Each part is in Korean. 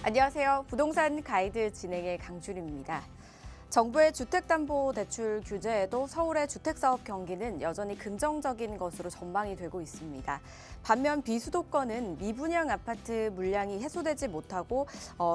안녕하세요. 부동산 가이드 진행의 강준입니다. 정부의 주택담보대출 규제에도 서울의 주택사업 경기는 여전히 긍정적인 것으로 전망이 되고 있습니다. 반면 비수도권은 미분양 아파트 물량이 해소되지 못하고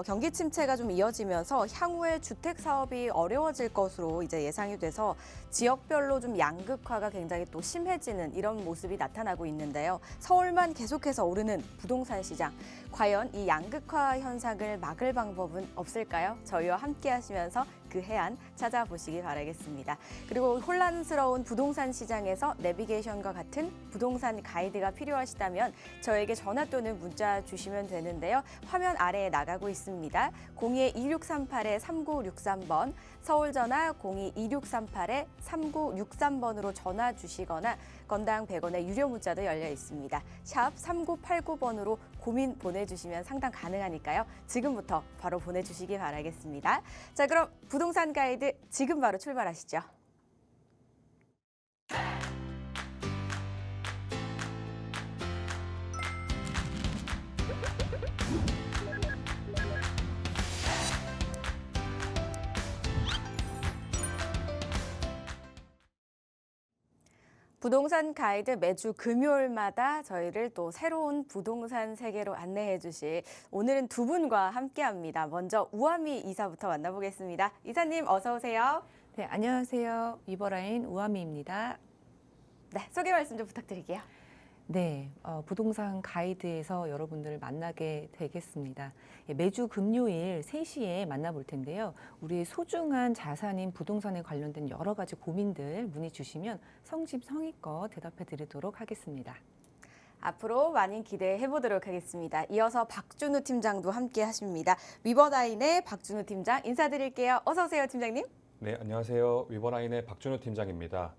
경기 침체가 좀 이어지면서 향후에 주택사업이 어려워질 것으로 이제 예상이 돼서 지역별로 좀 양극화가 굉장히 또 심해지는 이런 모습이 나타나고 있는데요. 서울만 계속해서 오르는 부동산 시장. 과연 이 양극화 현상을 막을 방법은 없을까요? 저희와 함께 하시면서 그 해안 찾아보시기 바라겠습니다. 그리고 혼란스러운 부동산 시장에서 내비게이션과 같은 부동산 가이드가 필요하시다면 저에게 전화 또는 문자 주시면 되는데요. 화면 아래에 나가고 있습니다. 02-2638-3963번, 서울 전화 02-2638-3963번으로 전화 주시거나 건당 100원의 유료 문자도 열려 있습니다. 샵 3989번으로 고민 보내주시면 상담 가능하니까요. 지금부터 바로 보내주시기 바라겠습니다. 자, 그럼 부동산 가이드 지금 바로 출발하시죠. 부동산 가이드 매주 금요일마다 저희를 또 새로운 부동산 세계로 안내해 주실 오늘은 두 분과 함께합니다. 먼저 우아미 이사부터 만나보겠습니다. 이사님 어서 오세요. 네, 안녕하세요. 위버라인 우아미입니다. 네, 소개 말씀 좀 부탁드릴게요. 네, 부동산 가이드에서 여러분들을 만나게 되겠습니다. 매주 금요일 3시에 만나볼 텐데요. 우리의 소중한 자산인 부동산에 관련된 여러 가지 고민들 문의 주시면 성심성의껏 대답해 드리도록 하겠습니다. 앞으로 많이 기대해 보도록 하겠습니다. 이어서 박준우 팀장도 함께 하십니다. 위버라인의 박준우 팀장 인사드릴게요. 어서 오세요, 팀장님. 네, 안녕하세요. 위버라인의 박준우 팀장입니다.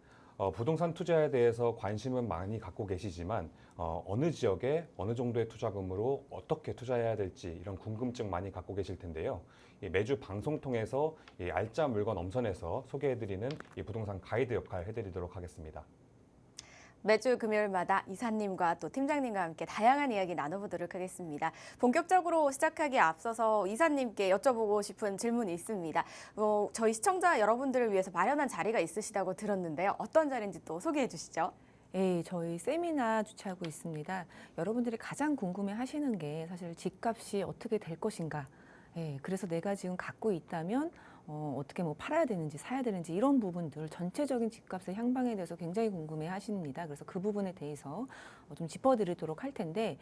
부동산 투자에 대해서 관심은 많이 갖고 계시지만 어느 지역에 어느 정도의 투자금으로 어떻게 투자해야 될지 이런 궁금증 많이 갖고 계실 텐데요. 매주 방송 통해서 알짜 물건 엄선해서 소개해드리는 이 부동산 가이드 역할 해드리도록 하겠습니다. 매주 금요일마다 이사님과 또 팀장님과 함께 다양한 이야기 나눠보도록 하겠습니다. 본격적으로 시작하기에 앞서서 이사님께 여쭤보고 싶은 질문이 있습니다. 저희 시청자 여러분들을 위해서 마련한 자리가 있으시다고 들었는데요. 어떤 자리인지 또 소개해 주시죠. 네, 저희 세미나 주최하고 있습니다. 여러분들이 가장 궁금해 하시는 게 사실 집값이 어떻게 될 것인가. 네, 그래서 내가 지금 갖고 있다면 어떻게 뭐 팔아야 되는지 사야 되는지 이런 부분들 전체적인 집값의 향방에 대해서 굉장히 궁금해 하십니다. 그래서 그 부분에 대해서 좀 짚어드리도록 할 텐데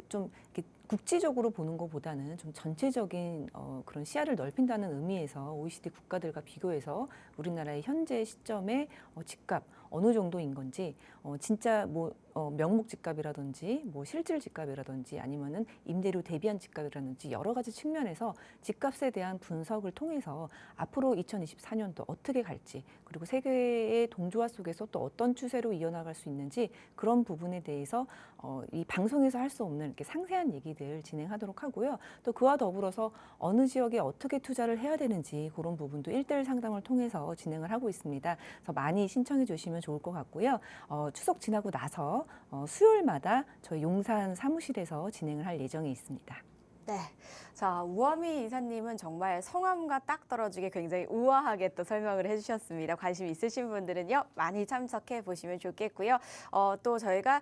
좀 이렇게 국지적으로 보는 것보다는 좀 전체적인 그런 시야를 넓힌다는 의미에서 OECD 국가들과 비교해서 우리나라의 현재 시점의 집값 어느 정도인 건지 진짜 뭐 명목 집값이라든지 뭐 실질 집값이라든지 아니면은 임대료 대비한 집값이라든지 여러 가지 측면에서 집값에 대한 분석을 통해서 앞으로 2024년도 어떻게 갈지 그리고 세계의 동조화 속에서 또 어떤 추세로 이어나갈 수 있는지 그런 부분에 대해서 이 방송에서 할 수 없는 이렇게 상세한 얘기들 진행하도록 하고요. 또 그와 더불어서 어느 지역에 어떻게 투자를 해야 되는지 그런 부분도 1:1 상담을 통해서 진행을 하고 있습니다. 그래서 많이 신청해 주시면 좋을 것 같고요. 추석 지나고 나서 수요일마다 저희 용산 사무실에서 진행을 할 예정에 있습니다. 네. 자, 우아미 이사님은 정말 성함과 딱 떨어지게 굉장히 우아하게 또 설명을 해주셨습니다. 관심 있으신 분들은요, 많이 참석해 보시면 좋겠고요. 또 저희가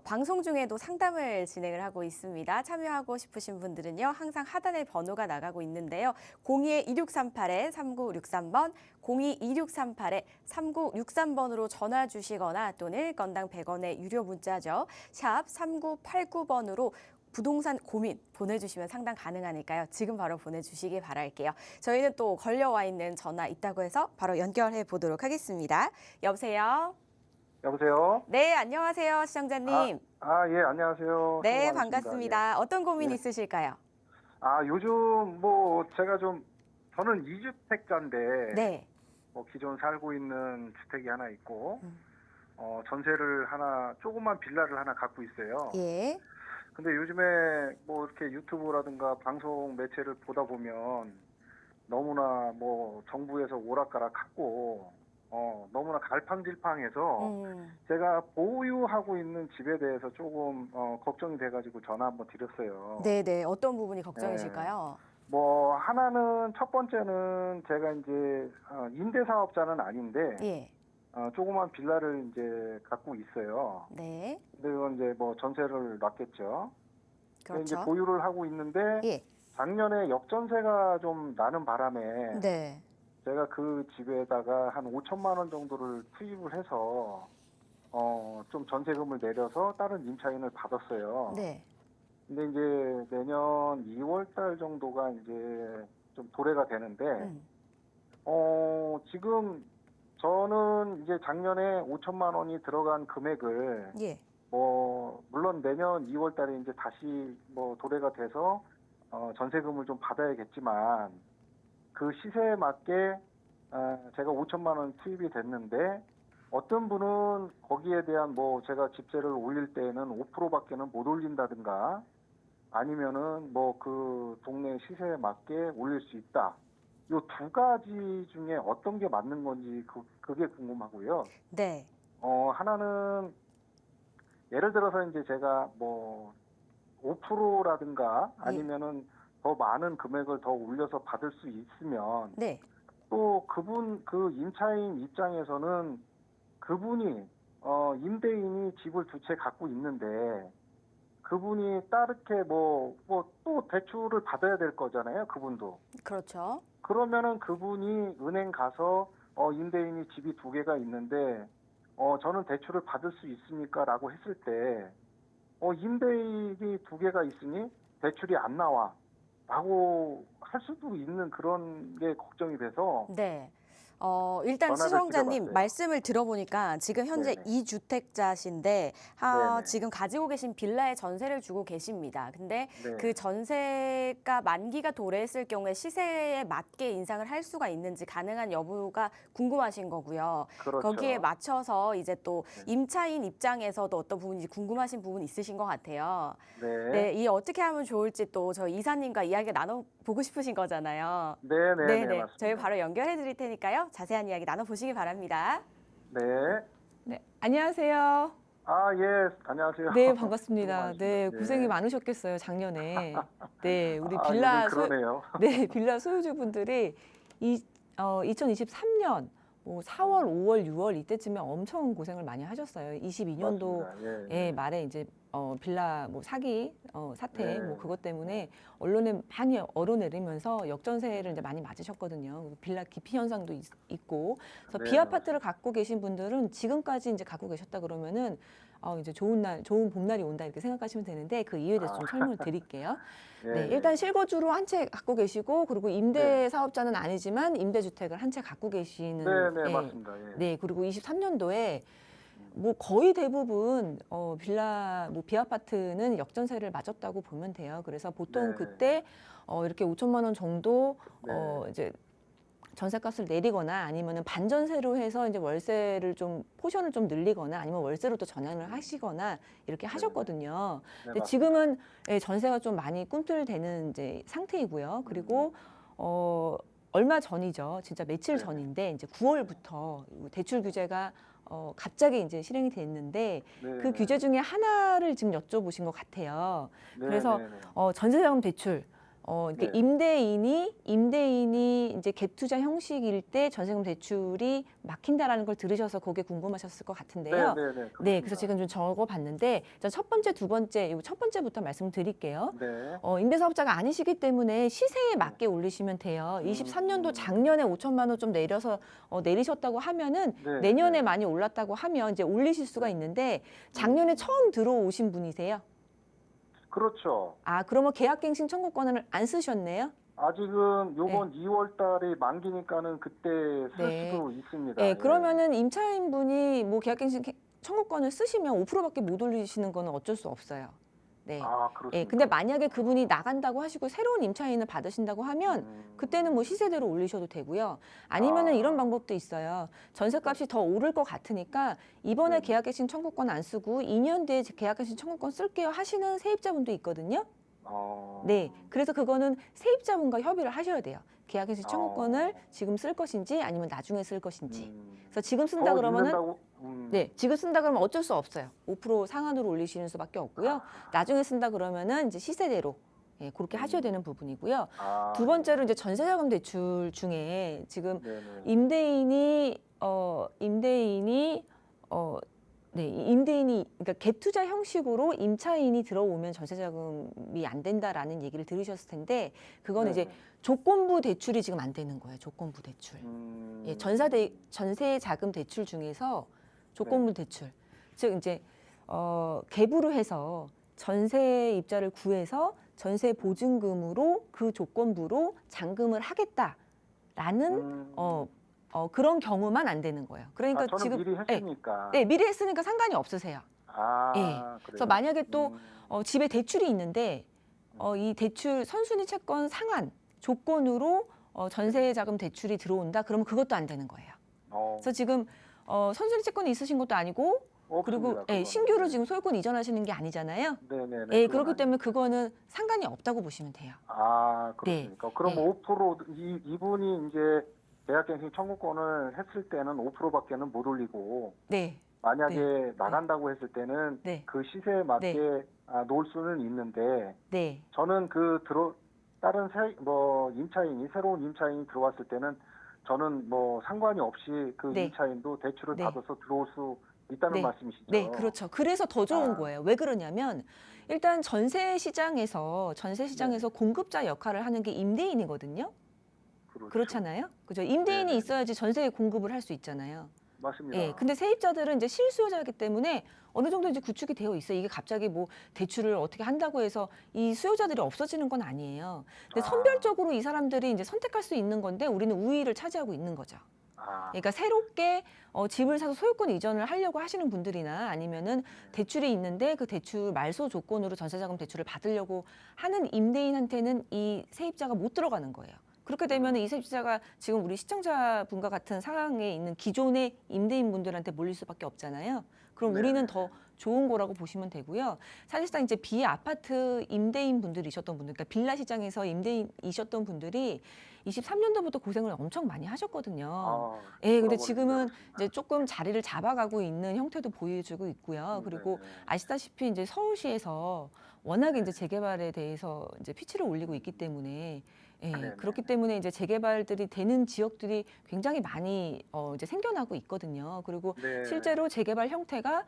방송 중에도 상담을 진행을 하고 있습니다. 참여하고 싶으신 분들은요, 항상 하단에 번호가 나가고 있는데요. 02-2638-3963번, 02-2638-3963번으로 전화 주시거나 또는 건당 100원의 유료 문자죠. 샵 3989번으로 부동산 고민 보내주시면 상담 가능하니까요. 지금 바로 보내주시기 바랄게요. 저희는 또 걸려와 있는 전화 있다고 해서 바로 연결해 보도록 하겠습니다. 여보세요? 여보세요? 네, 안녕하세요, 시청자님. 예, 안녕하세요. 네, 수고 많으십니다. 반갑습니다. 어떤 고민 예. 있으실까요? 요즘 제가 저는 2주택자인데, 네. 기존 살고 있는 주택이 하나 있고, 전세를 조그만 빌라를 하나 갖고 있어요. 예. 근데 요즘에 이렇게 유튜브라든가 방송 매체를 보다 보면 너무나 정부에서 오락가락 하고, 너무나 갈팡질팡해서 제가 보유하고 있는 집에 대해서 조금 걱정이 돼가지고 전화 한번 드렸어요. 네네. 어떤 부분이 걱정이실까요? 뭐 하나는 첫 번째는 제가 이제 임대사업자는 아닌데 예. 조그만 빌라를 이제 갖고 있어요. 네. 근데 이건 이제 뭐 전세를 놨겠죠. 근데 이제 그렇죠. 보유를 하고 있는데 예. 작년에 역전세가 좀 나는 바람에 네. 제가 그 집에다가 한 5천만 원 정도를 투입을 해서 좀 전세금을 내려서 다른 임차인을 받았어요. 네. 근데 이제 내년 2월 달 정도가 이제 좀 도래가 되는데 지금 저는 이제 작년에 5천만 원이 들어간 금액을 예. 뭐 물론 내년 2월 달에 이제 다시 뭐 도래가 돼서 전세금을 좀 받아야겠지만 그 시세에 맞게 제가 5천만 원 투입이 됐는데 어떤 분은 거기에 대한 뭐 제가 집세를 올릴 때에는 5%밖에는 못 올린다든가 아니면은 뭐 그 동네 시세에 맞게 올릴 수 있다. 요 두 가지 중에 어떤 게 맞는 건지 그게 궁금하고요. 네. 하나는 예를 들어서 이제 제가 뭐 5%라든가 아니면은 더 많은 금액을 더 올려서 받을 수 있으면 네. 또 그 임차인 입장에서는 그분이 임대인이 집을 두 채 갖고 있는데 그분이 따르게 뭐 또 대출을 받아야 될 거잖아요. 그분도. 그렇죠. 그러면은 그분이 은행 가서 임대인이 집이 두 개가 있는데 저는 대출을 받을 수 있습니까? 라고 했을 때 임대인이 두 개가 있으니 대출이 안 나와 라고 할 수도 있는 그런 게 걱정이 돼서 네. 일단 전화를 시청자님 드려봤어요. 말씀을 들어보니까 지금 현재 네네. 2주택자신데 네네. 지금 가지고 계신 빌라에 전세를 주고 계십니다. 근데 네. 그 전세가 만기가 도래했을 경우에 시세에 맞게 인상을 할 수가 있는지 가능한 여부가 궁금하신 거고요. 그렇죠. 거기에 맞춰서 이제 또 네. 임차인 입장에서도 어떤 부분인지 궁금하신 부분 있으신 것 같아요. 네. 네, 이 어떻게 하면 좋을지 또 저희 이사님과 이야기 나눠보고 싶으신 거잖아요. 네네. 맞습니다. 저희 바로 연결해 드릴 테니까요. 자세한 이야기 나눠보시기 바랍니다. 네. 네, 안녕하세요. 예. 안녕하세요. 네, 반갑습니다. 수고 네, 많으십니다. 고생이 많으셨겠어요, 작년에. 네, 우리 요즘 빌라 그러네요. 네, 빌라 소유주분들이 2023년 뭐 4월, 5월, 6월 이때쯤에 엄청 고생을 많이 하셨어요. 22년도 맞습니다. 예, 말에 이제 빌라 뭐 사기 사태 네. 뭐 그것 때문에 언론에 많이 얼어내리면서 역전세를 이제 많이 맞으셨거든요. 빌라 기피 현상도 있고 그래서 네, 비아파트를 갖고 계신 분들은 지금까지 이제 갖고 계셨다 그러면은 이제 좋은 봄날이 온다 이렇게 생각하시면 되는데 그 이유에 대해서 좀 설명을 드릴게요. 네, 일단 실거주로 한 채 갖고 계시고 그리고 임대 사업자는 아니지만 임대주택을 한 채 갖고 계시는 네, 예, 맞습니다. 예. 네, 그리고 23년도에 뭐 거의 대부분 빌라 뭐 비아파트는 역전세를 맞았다고 보면 돼요. 그래서 보통 네. 그때 이렇게 5천만 원 정도 네. 이제 전세값을 내리거나 아니면은 반전세로 해서 이제 월세를 좀 포션을 좀 늘리거나 아니면 월세로 또 전환을 하시거나 이렇게 하셨거든요. 네, 근데 맞습니다. 지금은 전세가 좀 많이 꿈틀대는 이제 상태이고요. 그리고 얼마 전이죠. 진짜 며칠 네. 전인데 이제 9월부터 대출 규제가 갑자기 이제 실행이 됐는데 네, 그 규제 중에 하나를 지금 여쭤보신 것 같아요. 네, 그래서 네. 전세자금 대출 이렇게 네. 임대인이 이제 갭 투자 형식일 때 전세금 대출이 막힌다라는 걸 들으셔서 그게 궁금하셨을 것 같은데요. 네, 그래서 지금 좀 적어봤는데 첫 번째, 두 번째, 이거 첫 번째부터 말씀드릴게요. 네. 임대사업자가 아니시기 때문에 시세에 맞게 올리시면 돼요. 23년도 작년에 5천만 원 좀 내려서 내리셨다고 하면은 네, 내년에 네. 많이 올랐다고 하면 이제 올리실 수가 있는데 작년에 처음 들어오신 분이세요? 그렇죠. 그러면 계약갱신 청구권을 안 쓰셨네요? 아직은 요번 2월 달에 만기니까는 그때 쓸 네. 수도 있습니다. 네, 예. 그러면은 임차인분이 뭐 계약갱신 청구권을 쓰시면 5%밖에 못 올리시는 거는 어쩔 수 없어요. 네. 그렇습니까? 예, 근데 만약에 그분이 나간다고 하시고 새로운 임차인을 받으신다고 하면 그때는 뭐 시세대로 올리셔도 되고요. 아니면은 이런 방법도 있어요. 전세값이 더 오를 것 같으니까 이번에 네. 계약갱신 청구권 안 쓰고 2년 뒤에 계약갱신 청구권 쓸게요 하시는 세입자분도 있거든요. 네, 그래서 그거는 세입자분과 협의를 하셔야 돼요. 계약갱신 어. 청구권을 지금 쓸 것인지 아니면 나중에 쓸 것인지. 음. 그래서 지금 쓴다 그러면은 읽는다고? 네, 지금 쓴다 그러면 어쩔 수 없어요. 5% 상한으로 올리시는 수밖에 없고요. 나중에 쓴다 그러면은 이제 시세대로 예, 그렇게 하셔야 되는 부분이고요. 아, 두 번째로 이제 전세자금 대출 중에 지금 네네. 임대인이 그러니까 갭 투자 형식으로 임차인이 들어오면 전세자금이 안 된다라는 얘기를 들으셨을 텐데 그건 이제 네네. 조건부 대출이 지금 안 되는 거예요. 조건부 대출. 예, 전세자금 대출 중에서 조건부 대출. 즉 이제 갭으로 해서 전세입자를 구해서 전세 보증금으로 그 조건부로 잔금을 하겠다라는 그런 경우만 안 되는 거예요. 그러니까 저는 지금 미리 했으니까. 네, 미리 했으니까 상관이 없으세요. 아, 예. 그래요? 그래서 만약에 또 집에 대출이 있는데 이 대출 선순위 채권 상한 조건으로 전세자금 대출이 들어온다. 그러면 그것도 안 되는 거예요. 그래서 지금 선순위 채권이 있으신 것도 아니고 없습니다, 그리고 그거는. 신규로 지금 소유권 이전하시는 게 아니잖아요. 네네네. 예, 그건 그렇기 때문에 아니에요. 그거는 상관이 없다고 보시면 돼요. 아, 그렇습니까? 그럼 네. 5% 이분이 이제 계약갱신 청구권을 했을 때는 5%밖에는 못 올리고 네, 만약에 나간다고 했을 때는 네. 그 시세에 맞게 놓을 수는 있는데 네, 저는 다른 임차인이 새로운 임차인이 들어왔을 때는 저는 뭐 상관이 없이 그 네. 임차인도 대출을 네. 받아서 들어올 수 있다는 네. 말씀이시죠? 네, 그렇죠. 그래서 더 좋은 아. 거예요. 왜 그러냐면 일단 전세 시장에서 공급자 역할을 하는 게 임대인이거든요. 그렇죠. 그렇잖아요. 그죠? 임대인이 네네. 있어야지 전세 공급을 할 수 있잖아요. 맞습니다. 예. 근데 세입자들은 이제 실수요자이기 때문에 어느 정도 이제 구축이 되어 있어요. 이게 갑자기 뭐 대출을 어떻게 한다고 해서 이 수요자들이 없어지는 건 아니에요. 근데 아. 선별적으로 이 사람들이 이제 선택할 수 있는 건데 우리는 우위를 차지하고 있는 거죠. 아, 그러니까 새롭게 집을 사서 소유권 이전을 하려고 하시는 분들이나 아니면은 대출이 있는데 그 대출 말소 조건으로 전세자금 대출을 받으려고 하는 임대인한테는 이 세입자가 못 들어가는 거예요. 그렇게 되면 이 세입자가 지금 우리 시청자분과 같은 상황에 있는 기존의 임대인분들한테 몰릴 수밖에 없잖아요. 그럼 네. 우리는 더 좋은 거라고 보시면 되고요. 사실상 이제 비아파트 임대인 분들이셨던 분들, 그러니까 빌라 시장에서 임대인이셨던 분들이 23년도부터 고생을 엄청 많이 하셨거든요. 예, 근데 지금은 이제 조금 자리를 잡아가고 있는 형태도 보여주고 있고요. 그리고 아시다시피 이제 서울시에서 워낙에 이제 재개발에 대해서 이제 피치를 올리고 있기 때문에 그렇기 때문에 이제 재개발들이 되는 지역들이 굉장히 많이 이제 생겨나고 있거든요. 그리고 실제로 재개발 형태가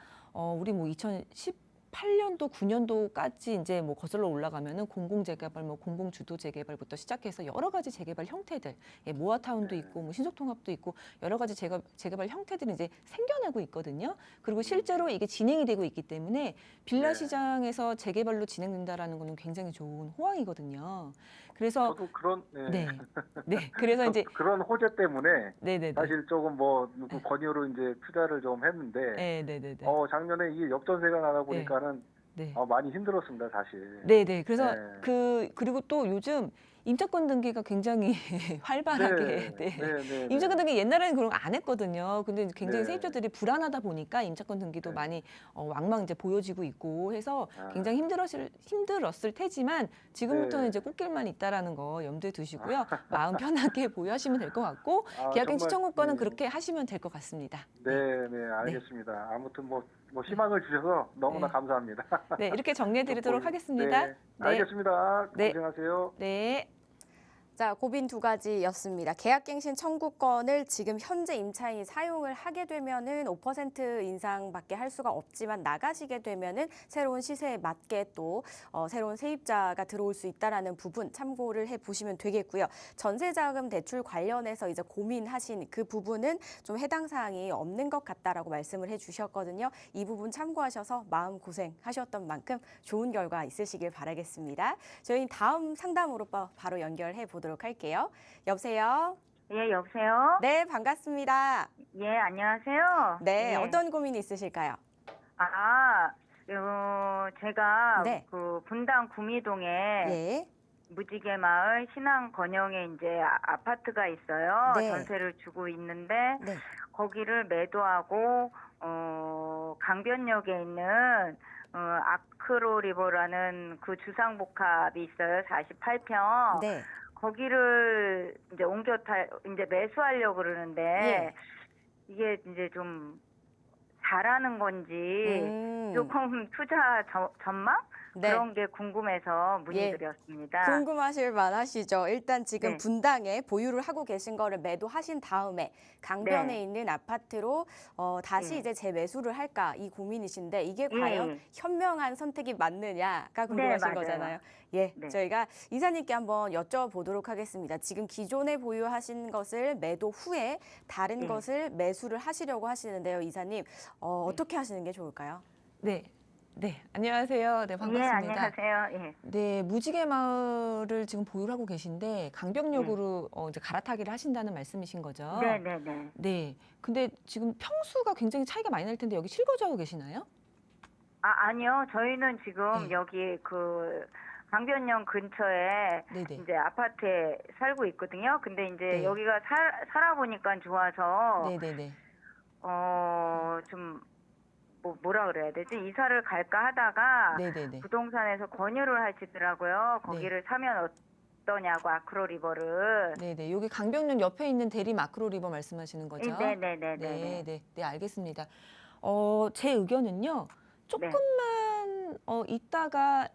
우리 뭐 2018년도, 9년도까지 이제 뭐 거슬러 올라가면은 공공재개발, 뭐 공공주도 재개발부터 시작해서 여러 가지 재개발 형태들, 모아타운도 있고, 뭐 신속통합도 있고 여러 가지 재개발 형태들이 이제 생겨나고 있거든요. 그리고 실제로 이게 진행이 되고 있기 때문에 빌라 시장에서 재개발로 진행된다라는 거는 굉장히 좋은 호황이거든요. 그래서 저도 그런 그래서 이제 그런 호재 때문에 네네네. 사실 조금 뭐 누구 권유로 이제 투자를 좀 했는데 네네네. 작년에 이게 역전세가 나다 보니까는 네. 많이 힘들었습니다, 사실. 네네. 그래서 네. 그리고 또 요즘 임차권 등기가 굉장히 활발하게 임차권 등기 옛날에는 그런 거 안 했거든요. 근데 굉장히 세입자들이 불안하다 보니까 임차권 등기도 많이 왕왕 이제 보여지고 있고 해서 굉장히 힘들었을 테지만 지금부터는 이제 꽃길만 있다라는 거 염두에 두시고요. 마음 편하게 보유하시면 될 것 같고 계약갱신 청구권은 그렇게 하시면 될 것 같습니다. 네, 알겠습니다. 아무튼 뭐 희망을 주셔서 너무나 감사합니다. 네, 이렇게 정리해드리도록 하겠습니다. 네, 알겠습니다. 네. 고생하세요. 네. 자, 고민 두 가지였습니다. 계약갱신 청구권을 지금 현재 임차인이 사용을 하게 되면은 5% 인상밖에 할 수가 없지만 나가시게 되면은 새로운 시세에 맞게 또 새로운 세입자가 들어올 수 있다라는 부분 참고를 해 보시면 되겠고요. 전세자금 대출 관련해서 이제 고민하신 그 부분은 좀 해당 사항이 없는 것 같다라고 말씀을 해주셨거든요. 이 부분 참고하셔서 마음 고생하셨던 만큼 좋은 결과 있으시길 바라겠습니다. 저희는 다음 상담으로 바로 연결해 보도록 할게요. 여보세요? 예, 여보세요? 네, 반갑습니다. 예, 안녕하세요. 네, 예. 어떤 고민이 있으실까요? 제가 네. 그 분당 구미동에 예. 무지개 마을 신앙 건영에 이제 아파트가 있어요. 네. 전세를 주고 있는데 네. 거기를 매도하고 강변역에 있는 아크로리버라는 그 주상복합이 있어요. 48평. 네. 거기를 이제 이제 매수하려고 그러는데 예. 이게 이제 좀 잘하는 건지 조금 투자 전망 네. 그런 게 궁금해서 문의드렸습니다. 궁금하실 만하시죠. 일단 지금 네. 분당에 보유를 하고 계신 거를 매도하신 다음에 강변에 네. 있는 아파트로 다시 예. 이제 재매수를 할까 이 고민이신데 이게 과연 예. 현명한 선택이 맞느냐가 궁금하신 맞아요. 거잖아요. 예, 네. 저희가 이사님께 한번 여쭤보도록 하겠습니다. 지금 기존에 보유하신 것을 매도 후에 다른 예. 것을 매수를 하시려고 하시는데요, 이사님. 어떻게 하시는 게 좋을까요? 네. 네, 안녕하세요. 네, 예, 반갑습니다. 안녕하세요. 예. 네, 무지개 마을을 지금 보유를 하고 계신데 강변역으로 이제 갈아타기를 하신다는 말씀이신 거죠? 네네네. 네. 근데 지금 평수가 굉장히 차이가 많이 날 텐데 여기 실거주하고 계시나요? 아니요. 저희는 지금 네. 여기 그 강변역 근처에 네네. 이제 아파트에 살고 있거든요. 근데 이제 네. 여기가 살아보니까 좋아서 네네네. 좀 뭐라 그래야 되지? 이사를 갈까 하다가 네네네. 부동산에서 권유를 하시더라고요. 거기를 사면 어떠냐고 아크로리버를. 네네. 여기 강변역 옆에 있는 대리 마크로 리버 말씀하시는 거죠? 네네네네. 네, 알겠습니다. 제 의견은요. 조금만 있다가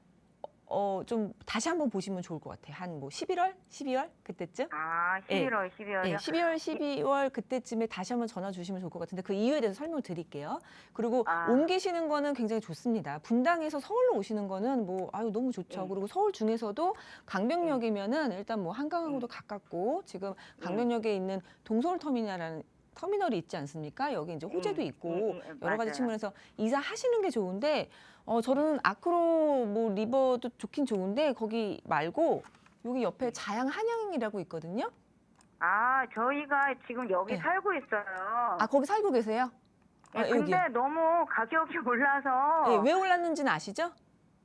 좀 다시 한번 보시면 좋을 것 같아요. 한 뭐 11월, 12월 그때쯤? 11월, 12월이요? 네, 11월, 12월 그때쯤에 다시 한번 전화 주시면 좋을 것 같은데 그 이유에 대해서 설명을 드릴게요. 그리고 옮기시는 거는 굉장히 좋습니다. 분당에서 서울로 오시는 거는 뭐 아유 너무 좋죠. 그리고 서울 중에서도 강변역이면은 일단 뭐 한강하고도 가깝고 지금 강변역에 있는 동서울 터미널이 있지 않습니까? 여기 이제 호재도 있고 여러 가지 맞아요. 측면에서 이사하시는 게 좋은데 저는 아크로 뭐 리버도 좋긴 좋은데 거기 말고 여기 옆에 자양 한양이라고 있거든요. 저희가 지금 여기 네. 살고 있어요. 거기 살고 계세요? 네, 여기. 근데 너무 가격이 올라서. 네, 왜 올랐는지는 아시죠?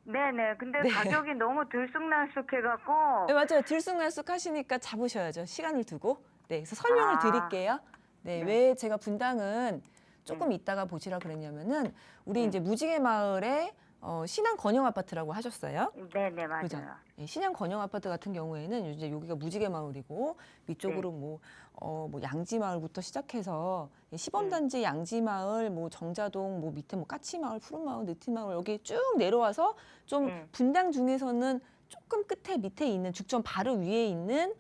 네네. 근데 네. 가격이 너무 들쑥날쑥해갖고. 네, 맞아요. 들쑥날쑥 하시니까 잡으셔야죠. 시간을 두고. 네, 그래서 설명을 드릴게요. 네, 네. 왜 제가 분당은 조금 이따가 보시라 그랬냐면은 우리 이제 무지개 마을에 신안 건영 아파트라고 하셨어요. 네네, 맞아요. 그죠? 예, 신양 건영 아파트 같은 경우에는 이제 여기가 무지개 마을이고 위쪽으로 뭐 양지 마을부터 시작해서 시범단지 양지 마을, 뭐 정자동, 뭐 밑에 뭐 까치 마을, 푸른 마을, 느티 마을 여기 쭉 내려와서 좀 분당 중에서는 조금 끝에 밑에 있는 죽전 바로 위에 있는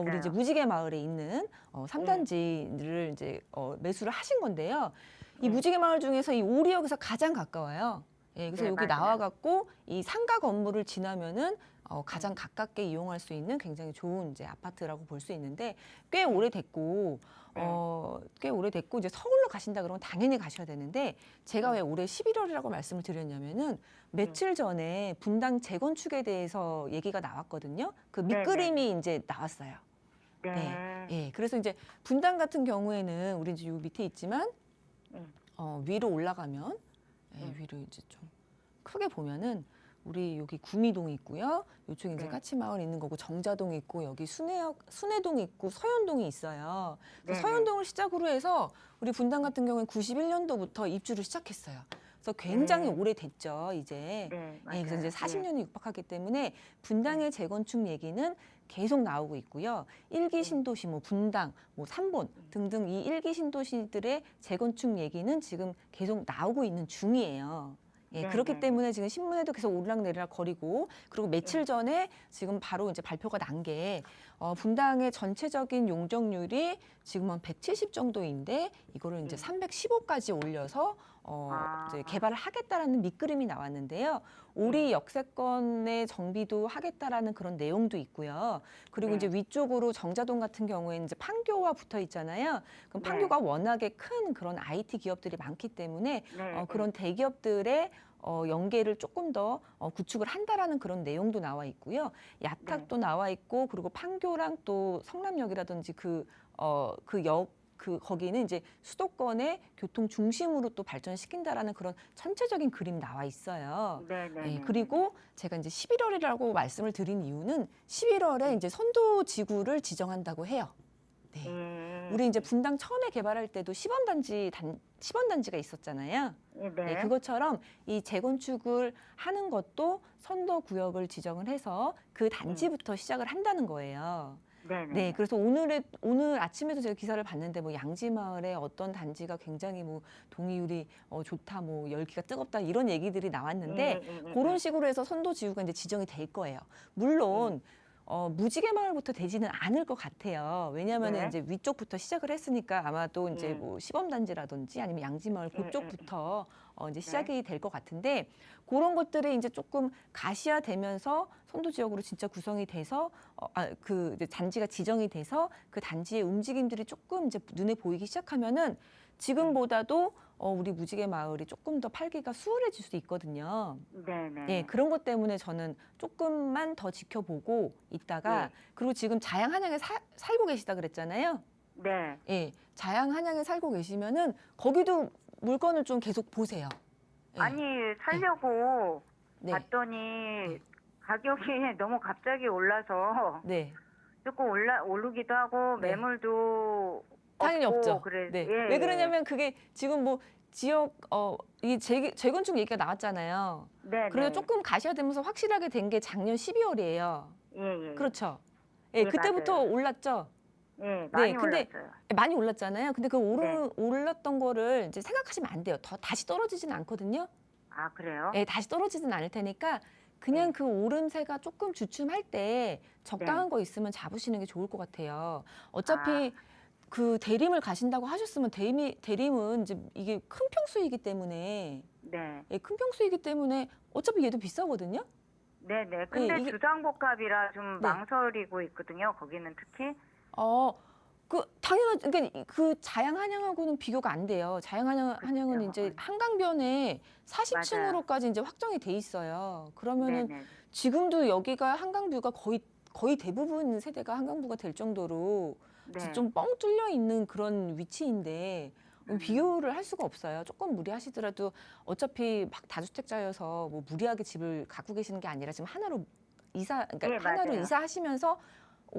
우리 이제 무지개 마을에 있는 3단지를 이제 매수를 하신 건데요. 이 무지개 마을 중에서 이 오리역에서 가장 가까워요. 예, 그래서 네, 여기 맞아요. 나와갖고 이 상가 건물을 지나면은 가장 가깝게 이용할 수 있는 굉장히 좋은 이제 아파트라고 볼 수 있는데 꽤 오래됐고 꽤 오래됐고 이제 서울로 가신다 그러면 당연히 가셔야 되는데 제가 왜 올해 11월이라고 말씀을 드렸냐면은 며칠 전에 분당 재건축에 대해서 얘기가 나왔거든요. 그 밑그림이 이제 나왔어요. 네. 예, 그래서 이제 분당 같은 경우에는 우리 이제 요 밑에 있지만 위로 올라가면 위로 이제 좀 크게 보면은 우리 여기 구미동이 있고요. 이쪽에 이제 까치마을 있는 거고 정자동 있고 여기 순회동 있고 서현동이 있어요. 그래서 서현동을 시작으로 해서 우리 분당 같은 경우는 91년도부터 입주를 시작했어요. 그래서 굉장히 오래됐죠, 이제. 네, 예, 그래서 이제 맞아요. 40년이 육박하기 때문에 분당의 재건축 얘기는 계속 나오고 있고요. 일기 신도시, 뭐 분당, 뭐 삼본 등등 이 일기 신도시들의 재건축 얘기는 지금 계속 나오고 있는 중이에요. 예, 그렇기 때문에 지금 신문에도 계속 오르락내리락 거리고 그리고 며칠 전에 지금 바로 이제 발표가 난 게 분당의 전체적인 용적률이 지금 한 170 정도인데 이거를 이제 315까지 올려서 이제 개발을 하겠다라는 밑그림이 나왔는데요. 오리 역세권의 정비도 하겠다라는 그런 내용도 있고요. 그리고 이제 위쪽으로 정자동 같은 경우에는 이제 판교와 붙어 있잖아요. 그럼 판교가 워낙에 큰 그런 IT 기업들이 많기 때문에 그런 대기업들의 연계를 조금 더 구축을 한다라는 그런 내용도 나와 있고요. 야탁도 나와 있고 그리고 판교랑 또 성남역이라든지 거기는 이제 수도권의 교통 중심으로 또 발전시킨다라는 그런 전체적인 그림 나와 있어요. 예, 그리고 제가 이제 11월이라고 말씀을 드린 이유는 11월에 이제 선도 지구를 지정한다고 해요. 네. 우리 이제 분당 처음에 개발할 때도 시범 단지가 있었잖아요. 네, 그것처럼 이 재건축을 하는 것도 선도 구역을 지정을 해서 그 단지부터 시작을 한다는 거예요. 네, 그래서 오늘 아침에도 제가 기사를 봤는데 뭐 양지마을에 어떤 단지가 굉장히 뭐 동의율이 좋다, 뭐 열기가 뜨겁다 이런 얘기들이 나왔는데 그런 식으로 해서 선도 지구가 이제 지정이 될 거예요. 물론 무지개 마을부터 되지는 않을 것 같아요. 왜냐하면 네. 이제 위쪽부터 시작을 했으니까 아마도 이제 뭐 시범 단지라든지 아니면 양지마을 그쪽부터 이제 시작이 될 것 같은데 그런 것들이 이제 조금 가시화되면서 선도 지역으로 진짜 구성이 돼서 그 이제 단지가 지정이 돼서 그 단지의 움직임들이 조금 이제 눈에 보이기 시작하면은 지금보다도 우리 무지개 마을이 조금 더 팔기가 수월해질 수 있거든요. 네, 그런 것 때문에 저는 조금만 더 지켜보고 있다가 그리고 지금 자양 한양에 살고 계시다 그랬잖아요. 네. 예, 자양 한양에 살고 계시면은 거기도 물건을 좀 계속 보세요. 예. 아니 살려고 네. 봤더니 가격이 너무 갑자기 올라서 네. 조금 오르기도 하고 네. 매물도 당연히 없고 없죠. 그래. 네. 예, 왜 그러냐면 그게 지금 뭐 지역 이 재건축 얘기가 나왔잖아요. 네. 그래서 네. 조금 가시화되면서 확실하게 된 게 작년 12월이에요. 예. 그렇죠. 예, 예, 그때부터 맞아요. 올랐죠. 예, 많이 근데 올랐어요. 많이 올랐잖아요. 근데 그 네. 올랐던 거를 이제 생각하시면 안 돼요. 다시 떨어지지는 않거든요. 아, 그래요? 예, 다시 떨어지진 않을 테니까 그냥 그 오름세가 조금 주춤할 때 적당한 거 있으면 잡으시는 게 좋을 것 같아요. 어차피 그 대림을 가신다고 하셨으면 대림은 이제 이게 큰 평수이기 때문에 네. 예, 큰 평수이기 때문에 어차피 얘도 비싸거든요. 네. 근데 이게- 주상복합이라 좀 네. 망설이고 있거든요. 거기는 특히. 당연하죠. 그러니까 그 자양 한양하고는 비교가 안 돼요. 자양 한양은 그렇죠. 이제 한강변에 40층으로까지 이제 확정이 돼 있어요. 그러면은 네. 지금도 여기가 한강뷰가 거의 대부분 세대가 한강뷰가 될 정도로 네. 좀 뻥 뚫려 있는 그런 위치인데 비교를 할 수가 없어요. 조금 무리하시더라도 어차피 막 다주택자여서 뭐 무리하게 집을 갖고 계시는 게 아니라 지금 하나로 그러니까 네, 하나로 맞아요. 이사하시면서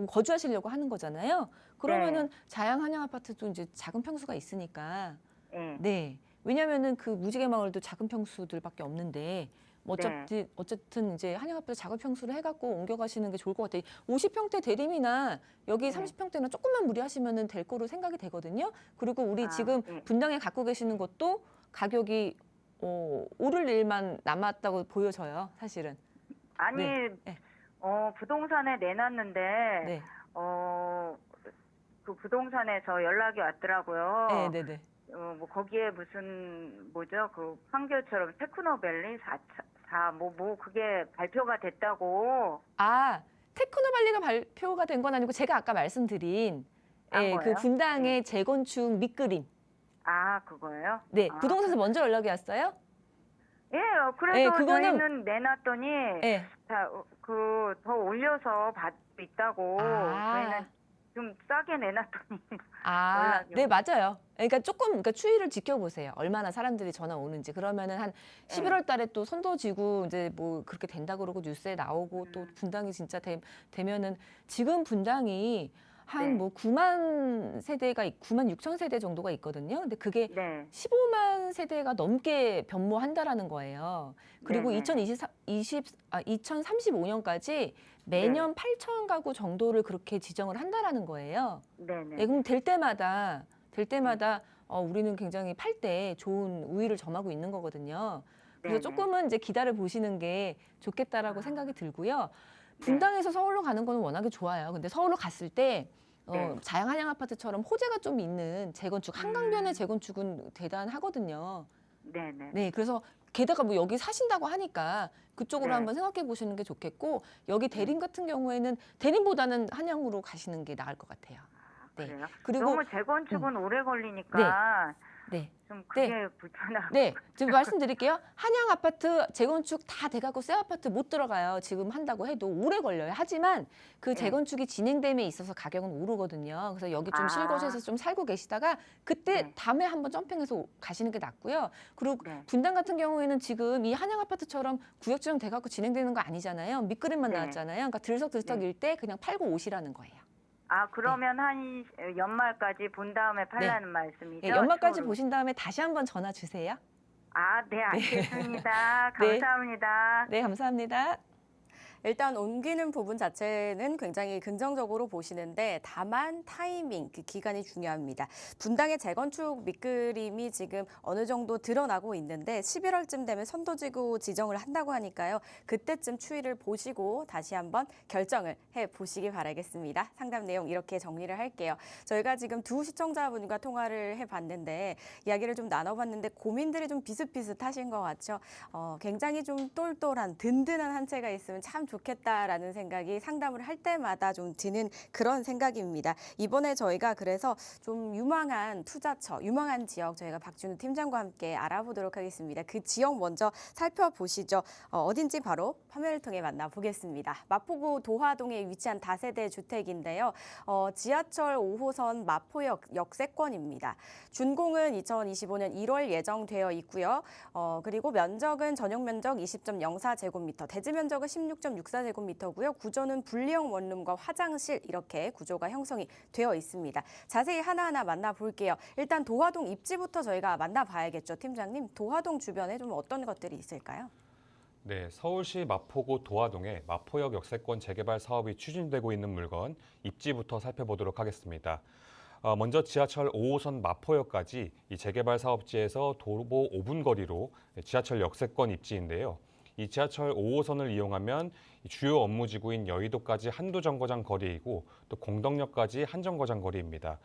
거주하시려고 하는 거잖아요. 그러면은 자양 한양 아파트도 이제 작은 평수가 있으니까 네. 네. 왜냐면은 그 무지개 마을도 작은 평수들밖에 없는데 뭐 어쨌든 이제 한양 아파트 작은 평수를 해갖고 옮겨가시는 게 좋을 것 같아요. 50평대 대림이나 여기 30평대나 조금만 무리하시면은 될 거로 생각이 되거든요. 그리고 우리 지금 분당에 갖고 계시는 것도 가격이 오를 일만 남았다고 보여져요. 사실은. 아니, 네. 부동산에 내놨는데 네. 그 부동산에서 연락이 왔더라고요. 네네네. 뭐 거기에 무슨 뭐죠? 그 판교처럼 테크노밸리 4 뭐 그게 발표가 됐다고. 테크노밸리가 발표가 된 건 아니고 제가 아까 말씀드린 그 거예요? 분당의 재건축 밑그림. 그거예요? 네, 부동산에서 먼저 연락이 왔어요? 예, 그래서 네, 그거는- 저희는 내놨더니 네. 더 올려서 받고 있다고. 저희는 좀 싸게 내놨더니. 연락이 네, 맞아요. 그러니까 추이를 지켜보세요. 얼마나 사람들이 전화 오는지. 그러면은 한 11월 달에 또 선도지구 이제 뭐 그렇게 된다 그러고 뉴스에 나오고 또 분당이 진짜 되면은 지금 분당이 한 뭐 9만 6천 세대 정도가 있거든요. 근데 그게 15만 세대가 넘게 변모한다라는 거예요. 그리고 2035년까지 매년 8천 가구 정도를 그렇게 지정을 한다라는 거예요. 네, 그럼 될 때마다 우리는 굉장히 팔 때 좋은 우위를 점하고 있는 거거든요. 그래서 조금은 이제 기다려 보시는 게 좋겠다라고 생각이 들고요. 분당에서 서울로 가는 거는 워낙에 좋아요. 근데 서울로 갔을 때 자양 한양 아파트처럼 호재가 좀 있는 재건축, 한강변의 재건축은 대단하거든요. 네, 그래서 게다가 뭐 여기 사신다고 하니까 그쪽으로 한번 생각해 보시는 게 좋겠고 여기 대림 같은 경우에는 대림보다는 한양으로 가시는 게 나을 것 같아요. 네. 그래요? 그리고 너무 재건축은 오래 걸리니까 네. 좀 그게 불편하고. 네, 지금 말씀드릴게요. 한양 아파트 재건축 다 돼가고 새 아파트 못 들어가요. 지금 한다고 해도 오래 걸려요. 하지만 그 재건축이 진행됨에 있어서 가격은 오르거든요. 그래서 여기 좀 실거주해서 좀 살고 계시다가 그때 다음에 한번 점핑해서 가시는 게 낫고요. 그리고 분당 같은 경우에는 지금 이 한양 아파트처럼 구역 지정 돼갖고 진행되는 거 아니잖아요. 밑그림만 나왔잖아요. 그러니까 들썩들썩일 때 그냥 팔고 오시라는 거예요. 그러면 한 연말까지 본 다음에 팔라는 말씀이죠? 예, 연말까지 쇼룸. 보신 다음에 다시 한번 전화 주세요. 네, 알겠습니다. 네. 감사합니다. 네, 감사합니다. 일단 옮기는 부분 자체는 굉장히 긍정적으로 보시는데 다만 타이밍, 그 기간이 중요합니다. 분당의 재건축 밑그림이 지금 어느 정도 드러나고 있는데 11월쯤 되면 선도지구 지정을 한다고 하니까요. 그때쯤 추이를 보시고 다시 한번 결정을 해보시기 바라겠습니다. 상담 내용 이렇게 정리를 할게요. 저희가 지금 두 시청자분과 통화를 해봤는데 이야기를 좀 나눠봤는데 고민들이 좀 비슷비슷하신 것 같죠. 굉장히 좀 똘똘한 든든한 한 채가 있으면 참 좋겠다라는 생각이 상담을 할 때마다 좀 드는 그런 생각입니다. 이번에 저희가 그래서 좀 유망한 투자처, 유망한 지역 저희가 박준우 팀장과 함께 알아보도록 하겠습니다. 그 지역 먼저 살펴보시죠. 어딘지 바로 화면을 통해 만나보겠습니다. 마포구 도화동에 위치한 다세대 주택인데요. 지하철 5호선 마포역 역세권입니다. 준공은 2025년 1월 예정되어 있고요. 그리고 면적은 전용 면적 20.04제곱미터, 대지 면적은 16.64제곱미터고요. 구조는 분리형 원룸과 화장실 이렇게 구조가 형성이 되어 있습니다. 자세히 하나하나 만나볼게요. 일단 도화동 입지부터 저희가 만나봐야겠죠. 팀장님, 도화동 주변에 좀 어떤 것들이 있을까요? 네, 서울시 마포구 도화동에 마포역 역세권 재개발 사업이 추진되고 있는 물건 입지부터 살펴보도록 하겠습니다. 먼저 지하철 5호선 마포역까지 이 재개발 사업지에서 도보 5분 거리로 지하철 역세권 입지인데요. 이 지하철 5호선을 이용하면 주요 업무지구인 여의도까지 한두 정거장 거리이고 또 공덕역까지 한 정거장 거리입니다.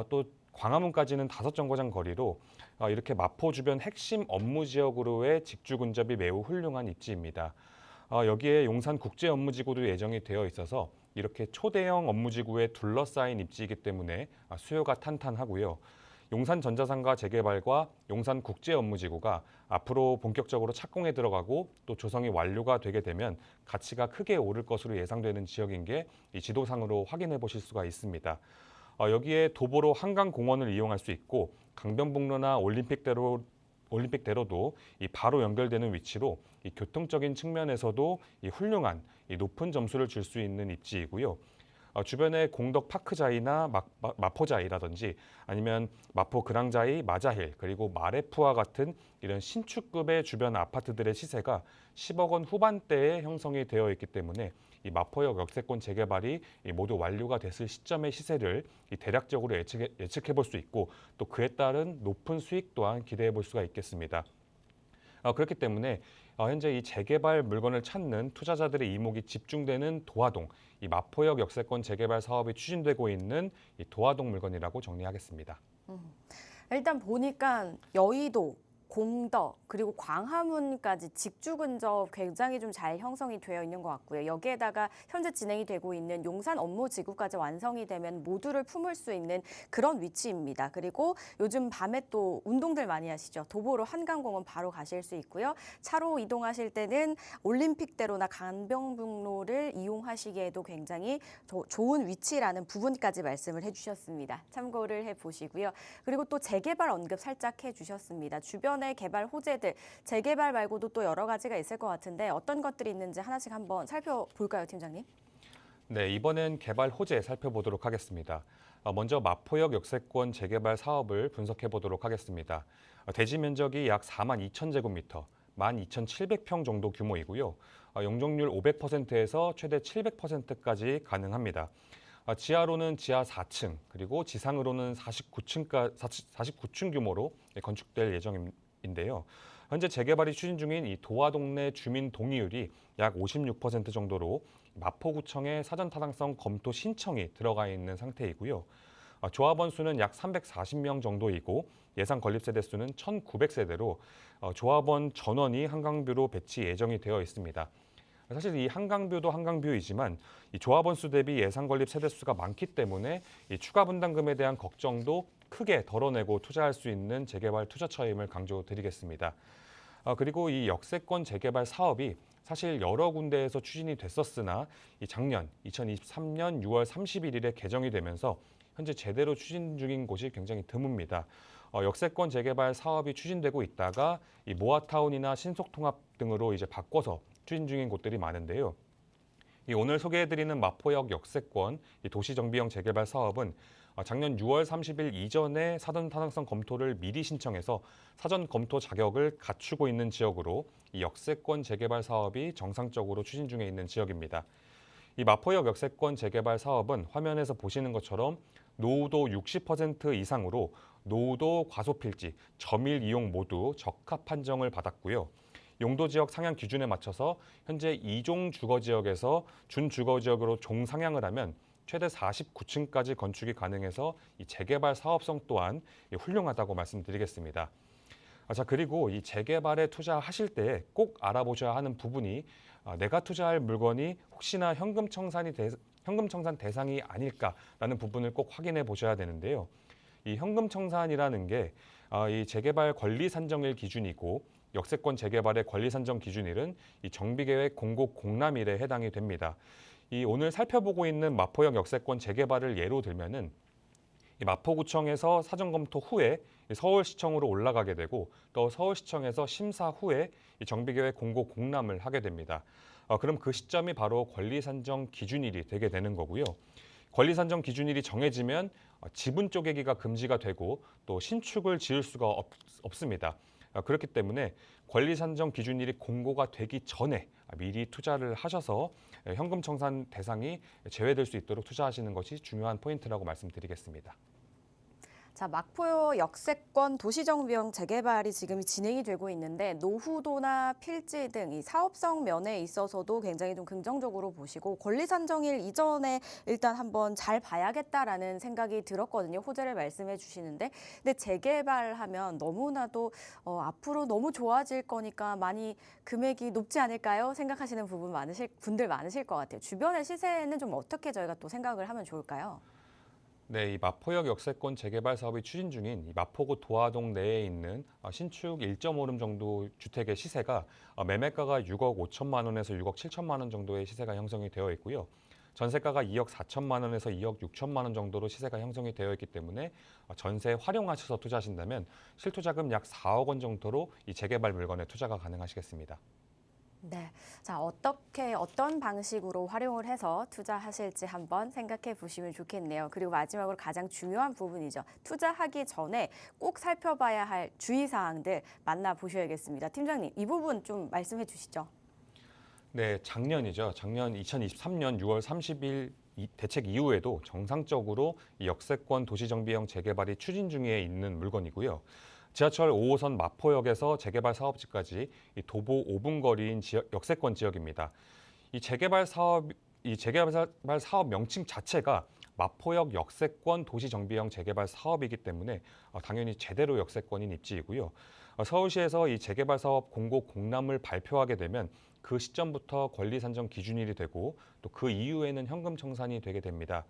또 광화문까지는 5정거장 거리로 이렇게 마포 주변 핵심 업무 지역으로의 직주 근접이 매우 훌륭한 입지입니다. 여기에 용산 국제 업무지구도 예정이 되어 있어서 이렇게 초대형 업무지구에 둘러싸인 입지이기 때문에 수요가 탄탄하고요. 용산 전자상가 재개발과 용산 국제 업무지구가 앞으로 본격적으로 착공에 들어가고 또 조성이 완료가 되게 되면 가치가 크게 오를 것으로 예상되는 지역인 게 이 지도상으로 확인해 보실 수가 있습니다. 여기에 도보로 한강공원을 이용할 수 있고 강변북로나 올림픽대로도 이 바로 연결되는 위치로 이 교통적인 측면에서도 이 훌륭한 이 높은 점수를 줄 수 있는 입지이고요. 주변에 공덕 파크자이나 마포자이라든지 아니면 마포 그랑자이, 마자힐 그리고 마레프와 같은 이런 신축급의 주변 아파트들의 시세가 10억 원 후반대에 형성이 되어 있기 때문에 이 마포역 역세권 재개발이 모두 완료가 됐을 시점의 시세를 대략적으로 예측해 볼 수 있고 또 그에 따른 높은 수익 또한 기대해 볼 수가 있겠습니다. 그렇기 때문에 현재 이 재개발 물건을 찾는 투자자들의 이목이 집중되는 도화동, 이 마포역 역세권 재개발 사업이 추진되고 있는 이 도화동 물건이라고 정리하겠습니다. 일단 보니까 여의도, 공덕, 그리고 광화문까지 직주 근접 굉장히 좀 잘 형성이 되어 있는 것 같고요. 여기에다가 현재 진행이 되고 있는 용산 업무지구까지 완성이 되면 모두를 품을 수 있는 그런 위치입니다. 그리고 요즘 밤에 또 운동들 많이 하시죠. 도보로 한강공원 바로 가실 수 있고요. 차로 이동하실 때는 올림픽대로나 강변북로를 이용하시기에도 굉장히 좋은 위치라는 부분까지 말씀을 해주셨습니다. 참고를 해보시고요. 그리고 또 재개발 언급 살짝 해주셨습니다. 주변의 개발 호재들, 재개발 말고도 또 여러 가지가 있을 것 같은데 어떤 것들이 있는지 하나씩 한번 살펴볼까요, 팀장님? 네, 이번엔 개발 호재 살펴보도록 하겠습니다. 먼저 마포역 역세권 재개발 사업을 분석해 보도록 하겠습니다. 대지 면적이 약 4만 2천 제곱미터, 12,700평 정도 규모이고요. 용적률 500%에서 최대 700%까지 가능합니다. 지하로는 지하 4층, 그리고 지상으로는 49층 규모로 건축될 예정인데요. 현재 재개발이 추진 중인 이 도화동 내 주민 동의율이 약 56% 정도로 마포구청의 사전타당성 검토 신청이 들어가 있는 상태이고요. 조합원 수는 약 340명 정도이고 예상 건립세대 수는 1,900세대로 조합원 전원이 한강뷰로 배치 예정이 되어 있습니다. 사실 이 한강뷰도 한강뷰이지만 이 조합원 수 대비 예상 건립 세대 수가 많기 때문에 이 추가 분담금에 대한 걱정도 크게 덜어내고 투자할 수 있는 재개발 투자처임을 강조드리겠습니다. 그리고 이 역세권 재개발 사업이 사실 여러 군데에서 추진이 됐었으나 이 작년 2023년 6월 31일에 개정이 되면서 현재 제대로 추진 중인 곳이 굉장히 드뭅니다. 역세권 재개발 사업이 추진되고 있다가 이 모아타운이나 신속통합 등으로 이제 바꿔서 추진 중인 곳들이 많은데요. 오늘 소개해드리는 마포역 역세권 도시정비형 재개발 사업은 작년 6월 30일 이전에 사전 타당성 검토를 미리 신청해서 사전 검토 자격을 갖추고 있는 지역으로 이 역세권 재개발 사업이 정상적으로 추진 중에 있는 지역입니다. 이 마포역 역세권 재개발 사업은 화면에서 보시는 것처럼 노후도 60% 이상으로 노후도 과소필지, 점일 이용 모두 적합 판정을 받았고요. 용도지역 상향 기준에 맞춰서 현재 2종 주거지역에서 준주거지역으로 종상향을 하면 최대 49층까지 건축이 가능해서 이 재개발 사업성 또한 훌륭하다고 말씀드리겠습니다. 자, 그리고 이 재개발에 투자하실 때 꼭 알아보셔야 하는 부분이 내가 투자할 물건이 혹시나 현금 청산 대상이 아닐까라는 부분을 꼭 확인해 보셔야 되는데요. 이 현금 청산이라는 게 이 재개발 권리 산정일 기준이고 역세권 재개발의 권리 산정 기준일은 이 정비계획 공고 공람일에 해당이 됩니다. 이 오늘 살펴보고 있는 마포역 역세권 재개발을 예로 들면은 이 마포구청에서 사전 검토 후에 서울시청으로 올라가게 되고 또 서울시청에서 심사 후에 이 정비계획 공고 공람을 하게 됩니다. 그럼 그 시점이 바로 권리 산정 기준일이 되게 되는 거고요. 권리 산정 기준일이 정해지면 지분 쪼개기가 금지가 되고 또 신축을 지을 수가 없습니다. 그렇기 때문에 권리 산정 기준일이 공고가 되기 전에 미리 투자를 하셔서 현금 청산 대상이 제외될 수 있도록 투자하시는 것이 중요한 포인트라고 말씀드리겠습니다. 자, 마포역 역세권 도시정비형 재개발이 지금 진행이 되고 있는데 노후도나 필지 등 이 사업성 면에 있어서도 굉장히 좀 긍정적으로 보시고 권리 산정일 이전에 일단 한번 잘 봐야겠다라는 생각이 들었거든요. 호재를 말씀해 주시는데 근데 재개발하면 너무나도 앞으로 너무 좋아질 거니까 많이 금액이 높지 않을까요? 생각하시는 분들 많으실 것 같아요. 주변의 시세는 좀 어떻게 저희가 또 생각을 하면 좋을까요? 네, 이 마포역 역세권 재개발 사업이 추진 중인 이 마포구 도화동 내에 있는 신축 1.5룸 정도 주택의 시세가 매매가가 6억 5천만 원에서 6억 7천만 원 정도의 시세가 형성이 되어 있고요. 전세가가 2억 4천만 원에서 2억 6천만 원 정도로 시세가 형성이 되어 있기 때문에 전세 활용하셔서 투자하신다면 실투자금 약 4억 원 정도로 이 재개발 물건에 투자가 가능하시겠습니다. 네, 자 어떤 방식으로 활용을 해서 투자하실지 한번 생각해 보시면 좋겠네요. 그리고 마지막으로 가장 중요한 부분이죠. 투자하기 전에 꼭 살펴봐야 할 주의사항들 만나보셔야겠습니다. 팀장님, 이 부분 좀 말씀해 주시죠. 네, 작년이죠. 작년 2023년 6월 30일 대책 이후에도 정상적으로 이 역세권 도시정비형 재개발이 추진 중에 있는 물건이고요. 지하철 5호선 마포역에서 재개발 사업지까지 이 도보 5분 거리인 역세권 지역입니다. 이 재개발 사업 명칭 자체가 마포역 역세권 도시정비형 재개발 사업이기 때문에 당연히 제대로 역세권인 입지이고요. 서울시에서 이 재개발 사업 공고 공람을 발표하게 되면 그 시점부터 권리 산정 기준일이 되고 또 그 이후에는 현금 청산이 되게 됩니다.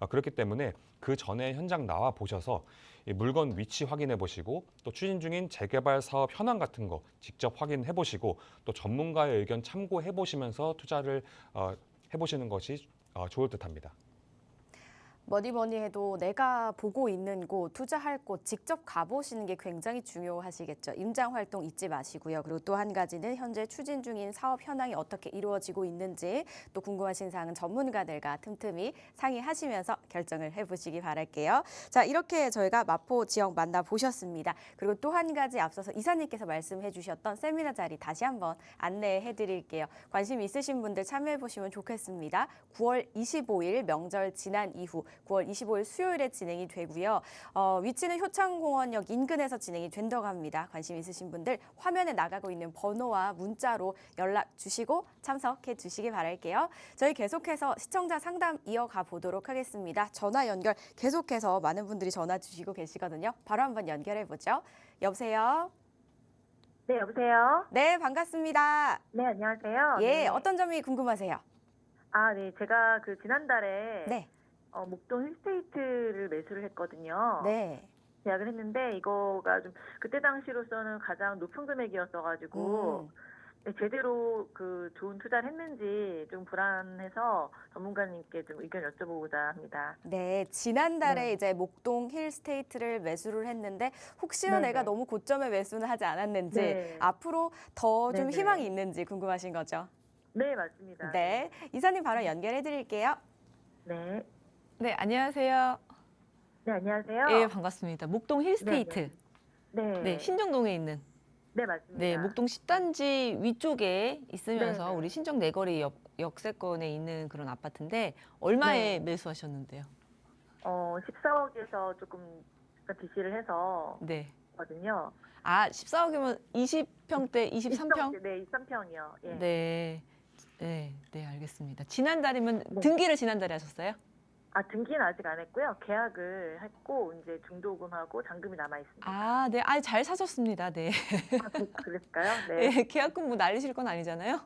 그렇기 때문에 그 전에 현장 나와 보셔서 이 물건 위치 확인해 보시고 또 추진 중인 재개발 사업 현황 같은 거 직접 확인해 보시고 또 전문가의 의견 참고해 보시면서 투자를 해보시는 것이 좋을 듯합니다. 뭐니 해도 내가 보고 있는 곳, 투자할 곳 직접 가보시는 게 굉장히 중요하시겠죠. 임장 활동 잊지 마시고요. 그리고 또 한 가지는 현재 추진 중인 사업 현황이 어떻게 이루어지고 있는지 또 궁금하신 사항은 전문가들과 틈틈이 상의하시면서 결정을 해보시기 바랄게요. 자, 이렇게 저희가 마포 지역 만나보셨습니다. 그리고 또 한 가지 앞서서 이사님께서 말씀해 주셨던 세미나 자리 다시 한번 안내해 드릴게요. 관심 있으신 분들 참여해 보시면 좋겠습니다. 9월 25일 명절 지난 이후 9월 25일 수요일에 진행이 되고요. 위치는 효창공원역 인근에서 진행이 된다고 합니다. 관심 있으신 분들 화면에 나가고 있는 번호와 문자로 연락 주시고 참석해 주시기 바랄게요. 저희 계속해서 시청자 상담 이어가 보도록 하겠습니다. 전화 연결 계속해서 많은 분들이 전화 주시고 계시거든요. 바로 한번 연결해 보죠. 여보세요? 네, 여보세요? 네, 반갑습니다. 네, 안녕하세요. 예, 네. 어떤 점이 궁금하세요? 네, 제가 지난달에 네. 목동 힐스테이트를 매수를 했거든요. 네. 계약을 했는데 이거가 좀 그때 당시로서는 가장 높은 금액이었어가지고 제대로 좋은 투자를 했는지 좀 불안해서 전문가님께 좀 의견 여쭤보고자 합니다. 네, 지난달에 네. 이제 목동 힐스테이트를 매수를 했는데 혹시나 네네. 내가 너무 고점에 매수는 하지 않았는지 네. 앞으로 더 좀 네네. 희망이 있는지 궁금하신 거죠? 네, 맞습니다. 네, 이사님 바로 연결해 드릴게요. 네. 네, 안녕하세요. 네, 안녕하세요. 예, 반갑습니다. 목동 힐스테이트. 네. 네, 신정동에 있는 네, 맞습니다. 네, 목동 10단지 위쪽에 있으면서 네, 네. 우리 신정 내거리 역세권에 있는 그런 아파트인데 얼마에 네. 매수하셨는데요? 14억에서 조금 DC를 해서 네. 거든요. 아, 14억이면 20평대, 23평? 네, 23평이요. 예. 네. 네, 네, 알겠습니다. 지난달이면 네. 등기를 지난달에 하셨어요? 등기는 아직 안 했고요. 계약을 했고 이제 중도금하고 잔금이 남아 있습니다. 아, 네. 아, 잘 사셨습니다. 네. 그랬을까요? 네. 네, 계약금 뭐 날리실 건 아니잖아요.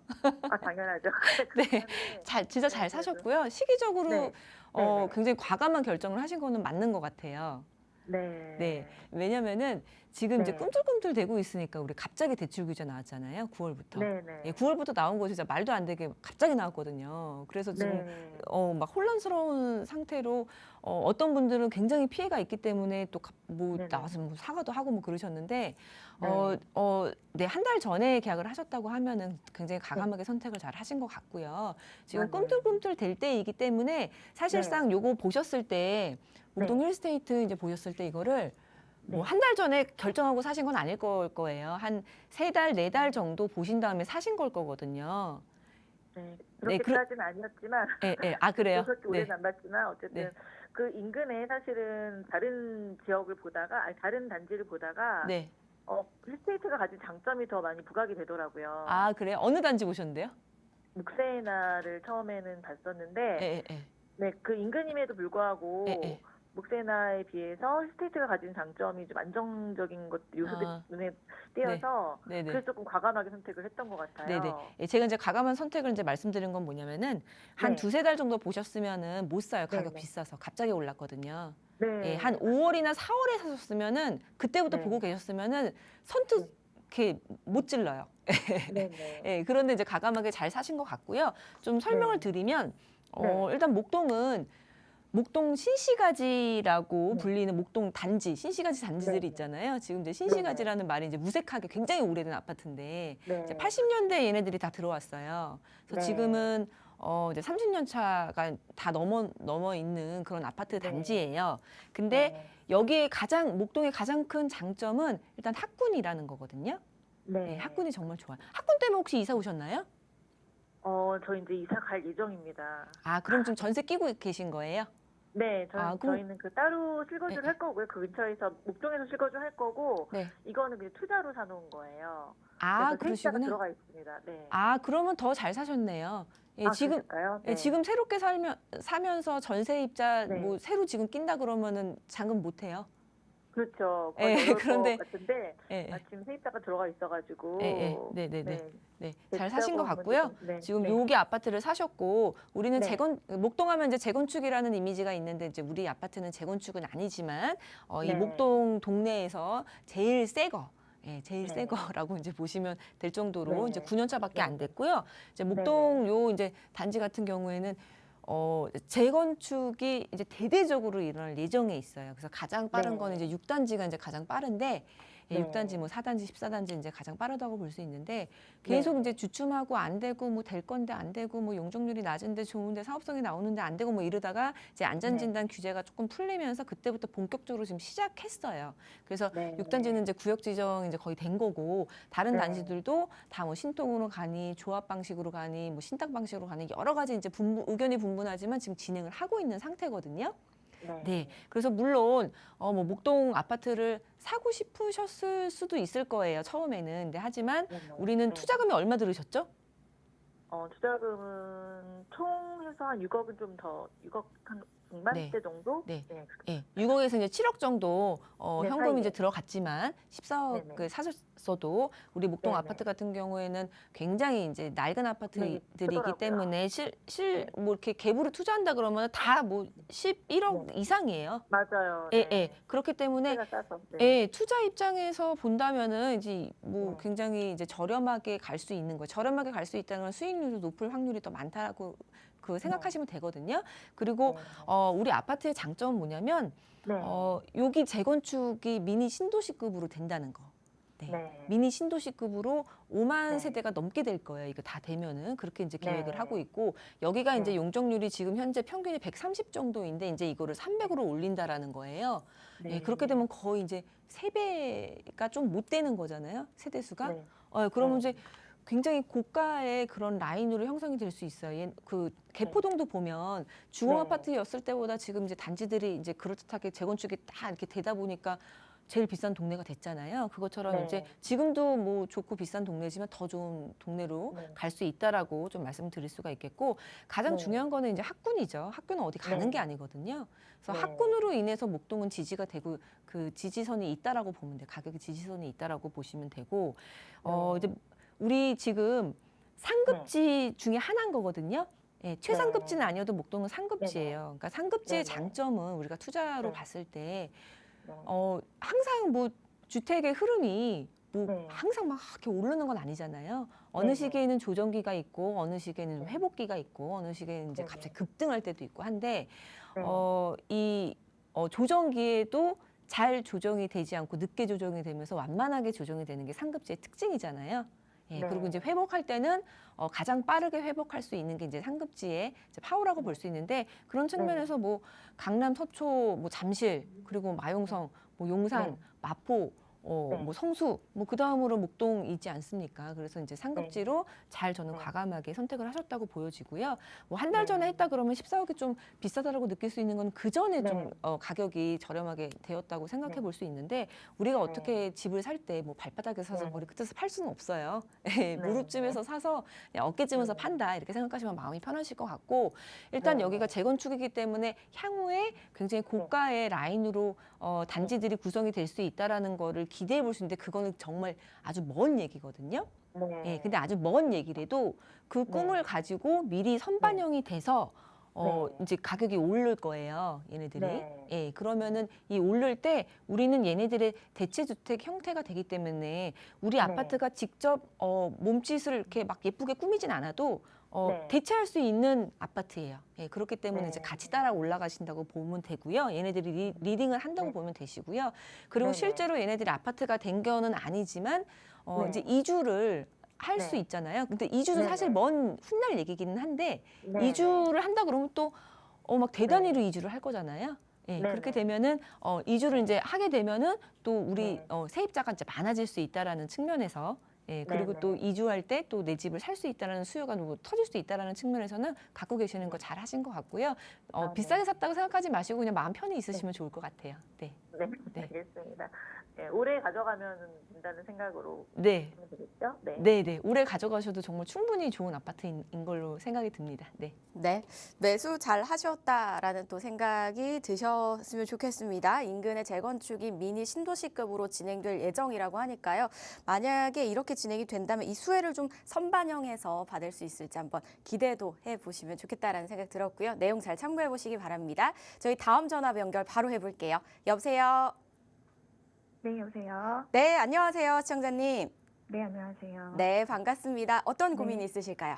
당연하죠. 네. 진짜 잘 사셨고요. 시기적으로 네. 네. 굉장히 과감한 결정을 하신 거는 맞는 것 같아요. 네. 네. 왜냐면은 지금 이제 네. 꿈틀꿈틀 대고 있으니까 우리 갑자기 대출 규제 나왔잖아요. 9월부터. 네, 네. 예, 9월부터 나온 거 진짜 말도 안 되게 갑자기 나왔거든요. 그래서 지금 네. 막 혼란스러운 상태로 어떤 분들은 굉장히 피해가 있기 때문에 또 뭐 네네. 나와서 뭐 사과도 하고 뭐 그러셨는데 네. 네, 한 달 전에 계약을 하셨다고 하면은 굉장히 과감하게 선택을 잘 하신 것 같고요. 지금 네. 꿈틀꿈틀 될 때이기 때문에 사실상 요거 보셨을 때 목동 힐스테이트 이제 보셨을 때 이거를 뭐 네. 한 달 전에 결정하고 사신 건 아닐 거예요. 한 3달, 4달 정도 보신 다음에 사신 걸 거거든요. 네. 네, 그렇게까지는 아니었지만 예, 예. 아, 그래요? 그렇게 오래는 안 봤지만 어쨌든 네. 그 인근에 사실은 다른 지역을 보다가 다른 단지를 보다가 네. 힐스테이트가 가진 장점이 더 많이 부각이 되더라고요. 아, 그래요? 어느 단지 보셨는데요? 묵세나를 처음에는 봤었는데 예, 예, 예. 네, 그 인근임에도 불구하고 예, 예. 묵세나에 비해서 힐스테이트가 가진 장점이 좀 안정적인 것 요소들이 아. 눈에 띄어서 네, 네. 그래서 조금 과감하게 선택을 했던 것 같아요. 네네. 예, 제가 이제 과감한 선택을 이제 말씀드린 건 뭐냐면은 한 네. 2-3달 정도 보셨으면은 못 사요. 가격 네네. 비싸서. 갑자기 올랐거든요. 네. 예, 한 5월이나 4월에 사셨으면은 그때부터 네. 보고 계셨으면은 선뜻 이렇게 못 질러요. 네네. 예, 그런데 이제 과감하게 잘 사신 것 같고요. 좀 설명을 네. 드리면 네. 일단 목동은 목동 신시가지라고 네. 불리는 목동 단지, 신시가지 단지들이 네. 있잖아요. 지금 이제 신시가지라는 말이 이제 무색하게 굉장히 오래된 아파트인데 네. 이제 80년대 얘네들이 다 들어왔어요. 그래서 네. 지금은 이제 30년 차가 다 넘어 있는 그런 아파트 네. 단지예요. 근데 네. 여기에 목동의 가장 큰 장점은 일단 학군이라는 거거든요. 네. 네, 학군이 정말 좋아요. 학군 때문에 혹시 이사 오셨나요? 저 이제 이사 갈 예정입니다. 아, 그럼 지금 전세 끼고 계신 거예요? 네, 아, 그럼- 저희는 그 따로 실거주를 네. 할 거고요. 그 근처에서 목동에서 실거주 할 거고 네. 이거는 그냥 투자로 사놓은 거예요. 아, 그래서 세입자가 그러시구나. 들어가 있습니다. 네. 아, 그러면 더 잘 사셨네요. 예, 지금 그럴까요? 예, 지금 새롭게 사면서 전세입자 네. 뭐 새로 지금 낀다 그러면은 잔금 못 해요. 그렇죠. 예, 거의 어려울 그런데- 것 같은데 예, 예. 지금 세입자가 들어가 있어가지고 네, 네, 네. 네. 네, 잘 사신 것 대출하고 같고요. 있는 네. 지금 네. 여기 아파트를 사셨고 우리는 네. 목동하면 이제 재건축이라는 이미지가 있는데 이제 우리 아파트는 재건축은 아니지만 이 네. 목동 동네에서 제일 새 거. 예, 제일 네. 새 거라고 이제 보시면 될 정도로 네. 이제 9년 차밖에 네. 안 됐고요. 이제 목동 요 이제 단지 같은 경우에는 재건축이 이제 대대적으로 일어날 예정에 있어요. 그래서 가장 빠른 네. 거는 이제 6단지가 이제 가장 빠른데 예, 네. 6단지, 뭐 4단지, 14단지 이제 가장 빠르다고 볼 수 있는데 계속 이제 주춤하고 안 되고 뭐 될 건데 안 되고 뭐 용적률이 낮은데 좋은데 사업성이 나오는데 안 되고 뭐 이러다가 이제 안전진단 규제가 조금 풀리면서 그때부터 본격적으로 지금 시작했어요. 그래서 네. 6단지는 이제 구역 지정 이제 거의 된 거고 다른 네. 단지들도 다 뭐 신통으로 가니 조합 방식으로 가니 뭐 신탁 방식으로 가니 여러 가지 이제 의견이 분분하지만 지금 진행을 하고 있는 상태거든요. 네. 그래서 물론 뭐 목동 아파트를 사고 싶으셨을 수도 있을 거예요. 처음에는. 근데 하지만 우리는 네. 투자금이 얼마 들으셨죠? 투자금은 총 해서 한 6억은 좀 더 6억 한 중반대 네. 정도? 네. 그렇게 예, 6억에서 이제 7억 정도 네, 현금이 사이에. 이제 들어갔지만 14억을 네네. 사셨어도 우리 목동 네네. 아파트 같은 경우에는 굉장히 이제 낡은 아파트들이기 크더라고요. 때문에 뭐 이렇게 갭으로 투자한다 그러면 다 뭐 11억 네. 이상이에요. 맞아요. 예, 예. 그렇기 때문에 가 싸서. 네. 예, 투자 입장에서 본다면은 이제 뭐 네. 굉장히 이제 저렴하게 갈 수 있는 거예요. 저렴하게 갈 수 있다는 건 수익률이 높을 확률이 더 많다라고 생각하시면 되거든요. 그리고 네. 우리 아파트의 장점은 뭐냐면 네. 여기 재건축이 미니 신도시급으로 된다는 거. 네. 네. 미니 신도시급으로 5만 네. 세대가 넘게 될 거예요. 이거 다 되면은 그렇게 이제 계획을 네. 하고 있고 여기가 이제 네. 용적률이 지금 현재 평균이 130 정도인데 이제 이거를 300으로 올린다라는 거예요. 네. 예, 그렇게 되면 거의 이제 3배가 좀 못 되는 거잖아요. 세대 수가. 네. 그러면 네. 이제 굉장히 고가의 그런 라인으로 형성이 될 수 있어요. 그 개포동도 보면 주거 네. 아파트였을 때보다 지금 이제 단지들이 이제 그럴듯하게 재건축이 다 이렇게 되다 보니까 제일 비싼 동네가 됐잖아요. 그것처럼 네. 이제 지금도 뭐 좋고 비싼 동네지만 더 좋은 동네로 네. 갈 수 있다라고 좀 말씀드릴 수가 있겠고 가장 네. 중요한 거는 이제 학군이죠. 학군은 어디 가는 네. 게 아니거든요. 그래서 네. 학군으로 인해서 목동은 지지가 되고 그 지지선이 있다라고 보면 돼요. 가격의 지지선이 있다라고 보시면 되고 이제 우리 지금 상급지 중에 하나인 거거든요. 예, 최상급지는 아니어도 목동은 상급지예요. 그러니까 상급지의 네네. 장점은 우리가 투자로 네. 봤을 때 네. 항상 뭐 주택의 흐름이 뭐 네. 항상 막 이렇게 오르는 건 아니잖아요. 어느 네네. 시기에는 조정기가 있고 어느 시기에는 네. 회복기가 있고 어느 시기에는 이제 네네. 갑자기 급등할 때도 있고 한데 네. 이 조정기에도 잘 조정이 되지 않고 늦게 조정이 되면서 완만하게 조정이 되는 게 상급지의 특징이잖아요. 예, 네. 그리고 이제 회복할 때는 가장 빠르게 회복할 수 있는 게 이제 상급지의 이제 파워라고 볼 수 있는데 그런 측면에서 뭐 강남, 서초, 뭐 잠실 그리고 마용성, 뭐 용산, 네. 마포, 네. 뭐 성수, 뭐 그 다음으로 목동 있지 않습니까? 그래서 이제 상급지로 잘 저는 네. 과감하게 선택을 하셨다고 보여지고요. 뭐 한 달 네. 전에 했다 그러면 14억이 좀 비싸다라고 느낄 수 있는 건 그 전에 네. 좀 가격이 저렴하게 되었다고 생각해 네. 볼 수 있는데 우리가 네. 어떻게 집을 살 때 뭐 발바닥에 사서 네. 머리 끝에서 팔 수는 없어요. 네. 무릎쯤에서 사서 그냥 어깨쯤에서 네. 판다 이렇게 생각하시면 마음이 편하실 것 같고 일단 네. 여기가 재건축이기 때문에 향후에 굉장히 고가의 라인으로 단지들이 구성이 될 수 있다라는 거를 기대해 볼 수 있는데 그거는 정말 아주 먼 얘기거든요. 네. 예, 근데 아주 먼 얘기라도 그 꿈을 네. 가지고 미리 선반영이 돼서 네. 이제 가격이 오를 거예요, 얘네들이. 네. 예, 그러면은 이 오를 때 우리는 얘네들의 대체주택 형태가 되기 때문에 우리 네. 아파트가 직접 몸짓을 이렇게 막 예쁘게 꾸미진 않아도 네. 대체할 수 있는 아파트예요. 예, 그렇기 때문에 네. 이제 같이 따라 올라가신다고 보면 되고요. 얘네들이 리딩을 한다고 네. 보면 되시고요. 그리고 네네. 실제로 얘네들이 아파트가 된 거는 아니지만 네. 이제 이주를 할 수 네. 있잖아요. 근데 이주는 네네. 사실 먼 훗날 얘기기는 한데 네. 이주를 한다 그러면 또 막 대단위로 네. 이주를 할 거잖아요. 예, 네네. 그렇게 되면은 이주를 이제 하게 되면은 또 우리 네. 세입자가 이제 많아질 수 있다라는 측면에서 예, 그리고 네네. 또 이주할 때 또 내 집을 살 수 있다라는 수요가 뭐 터질 수 있다라는 측면에서는 갖고 계시는 거 잘 하신 것 같고요. 아, 비싸게 네. 샀다고 생각하지 마시고 그냥 마음 편히 있으시면 좋을 것 같아요. 네. 네. 네. 알겠습니다. 네. 오래 가져가면 된다는 생각으로 네. 하면 되겠죠? 네. 네, 네. 오래 가져가셔도 정말 충분히 좋은 아파트인 걸로 생각이 듭니다. 네. 네, 매수 잘 하셨다라는 또 생각이 드셨으면 좋겠습니다. 인근의 재건축이 미니 신도시급으로 진행될 예정이라고 하니까요. 만약에 이렇게 진행이 된다면 이 수혜를 좀 선반영해서 받을 수 있을지 한번 기대도 해보시면 좋겠다라는 생각 들었고요. 내용 잘 참고해 보시기 바랍니다. 저희 다음 전화 연결 바로 해볼게요. 여보세요? 네, 여보세요. 네, 안녕하세요, 시청자님. 네, 안녕하세요. 네, 반갑습니다. 어떤 네. 고민 있으실까요?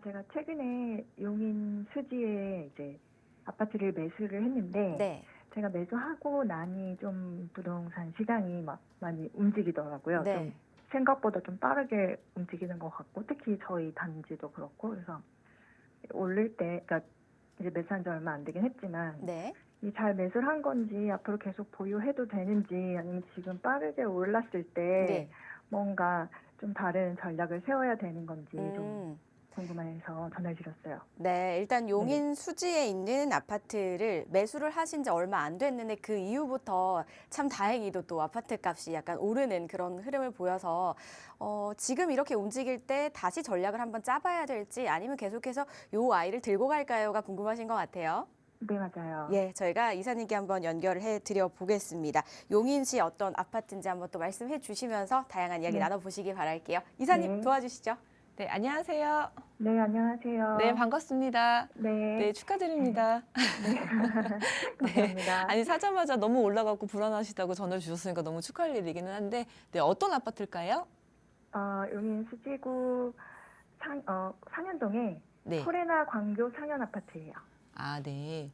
제가 최근에 용인 수지에 이제 아파트를 매수를 했는데, 네. 제가 매수하고 나니 좀 부동산 시장이 막 많이 움직이더라고요. 네. 좀 생각보다 좀 빠르게 움직이는 것 같고, 특히 저희 단지도 그렇고, 그래서 오를 때, 그러니까 이제 매수한 지 얼마 안 되긴 했지만, 네. 이 잘 매수를 한 건지 앞으로 계속 보유해도 되는지 아니면 지금 빠르게 올랐을 때 네. 뭔가 좀 다른 전략을 세워야 되는 건지 좀 음. 궁금해서 전화를 드렸어요. 네, 일단 용인 수지에 있는 아파트를 매수를 하신 지 얼마 안 됐는데 그 이후부터 참 다행히도 또 아파트 값이 약간 오르는 그런 흐름을 보여서 지금 이렇게 움직일 때 다시 전략을 한번 짜봐야 될지 아니면 계속해서 요 아이를 들고 갈까요가 궁금하신 것 같아요. 네, 맞아요. 예, 저희가 이사님께 한번 연결을 해드려 보겠습니다. 용인시 어떤 아파트인지 한번 또 말씀해 주시면서 다양한 이야기 네. 나눠보시기 바랄게요. 이사님 네. 도와주시죠. 네, 안녕하세요. 네, 안녕하세요. 네, 반갑습니다. 네, 네, 축하드립니다. 감사합니다. 아니 사자마자 너무 올라가고 불안하시다고 전화 주셨으니까 너무 축하할 일이기는 한데 네, 어떤 아파트일까요? 용인 수지구 상현동에 네. 코레나 광교 상현 아파트예요. 아, 네.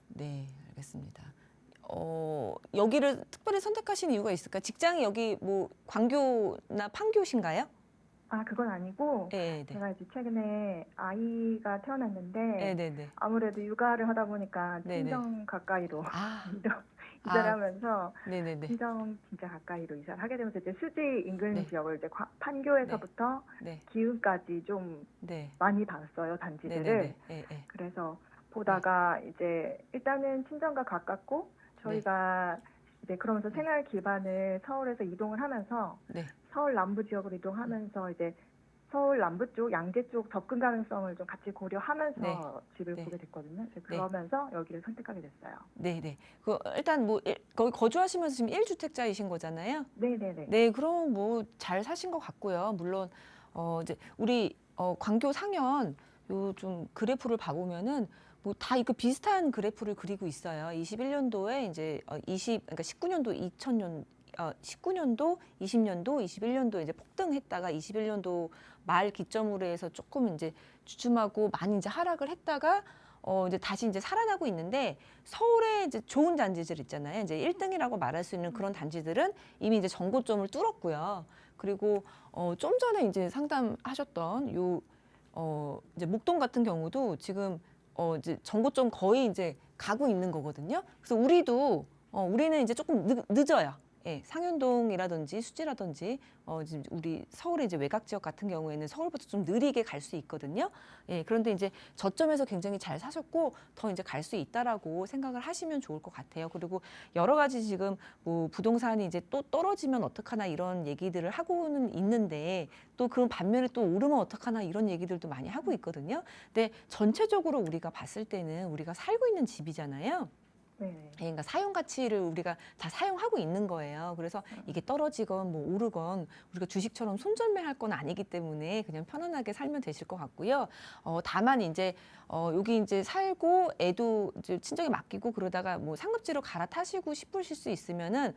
네, 알겠습니다. 여기를 특별히 선택하신 이유가 있을까요? 직장이 여기 뭐 광교나 판교신가요? 아, 그건 아니고 네, 네. 제가 이제 최근에 아이가 태어났는데 네, 네, 네. 아무래도 육아를 하다 보니까 네네. 친정 가까이로 아, 이사를 아. 하면서 네, 네, 네. 친정 진짜 가까이로 이사를 하게 되면서 이제 수지 인근 네. 지역을 이제 판교에서부터 네. 기흥까지 좀 네. 많이 봤어요, 네, 단지들을. 네, 네. 네, 네. 그래서 보다가 이제 일단은 친정과 가깝고 저희가 이제 그러면서 생활 기반을 서울에서 이동을 하면서 네. 서울 남부 지역으로 이동하면서 이제 서울 남부 쪽, 양재 쪽 접근 가능성을 좀 같이 고려하면서 네. 집을 네. 보게 됐거든요. 그래서 네. 그러면서 여기를 선택하게 됐어요. 네, 네. 일단 뭐 거기 거주하시면서 지금 1주택자이신 거잖아요. 네네네. 네, 그럼 뭐 잘 사신 것 같고요. 물론 이제 우리 광교 상현 요 좀 그래프를 봐보면은 뭐 다 이거 비슷한 그래프를 그리고 있어요. 21년도에 이제 그러니까 19년도 19년도, 20년도, 21년도 이제 폭등했다가 21년도 말 기점으로 해서 조금 이제 주춤하고 많이 이제 하락을 했다가 이제 다시 이제 살아나고 있는데 서울에 이제 좋은 단지들 있잖아요. 이제 1등이라고 말할 수 있는 그런 단지들은 이미 이제 정고점을 뚫었고요. 그리고 좀 전에 이제 상담하셨던 이제 목동 같은 경우도 지금 이제 정고점 거의 이제 가고 있는 거거든요. 그래서 우리는 이제 조금 늦어요. 예, 상현동이라든지 수지라든지 지금 우리 서울의 이제 외곽 지역 같은 경우에는 서울보다 좀 느리게 갈 수 있거든요. 예, 그런데 이제 저점에서 굉장히 잘 사셨고 더 이제 갈 수 있다라고 생각을 하시면 좋을 것 같아요. 그리고 여러 가지 지금 뭐 부동산이 이제 또 떨어지면 어떡하나 이런 얘기들을 하고는 있는데 또 그 반면에 또 오르면 어떡하나 이런 얘기들도 많이 하고 있거든요. 근데 전체적으로 우리가 봤을 때는 우리가 살고 있는 집이잖아요. 네. 그러니까 사용 가치를 우리가 다 사용하고 있는 거예요. 그래서 이게 떨어지건 뭐 오르건 우리가 주식처럼 손절매할 건 아니기 때문에 그냥 편안하게 살면 되실 것 같고요. 다만 이제 여기 이제 살고 애도 이제 친정에 맡기고 그러다가 뭐 상급지로 갈아타시고 싶으실 수 있으면은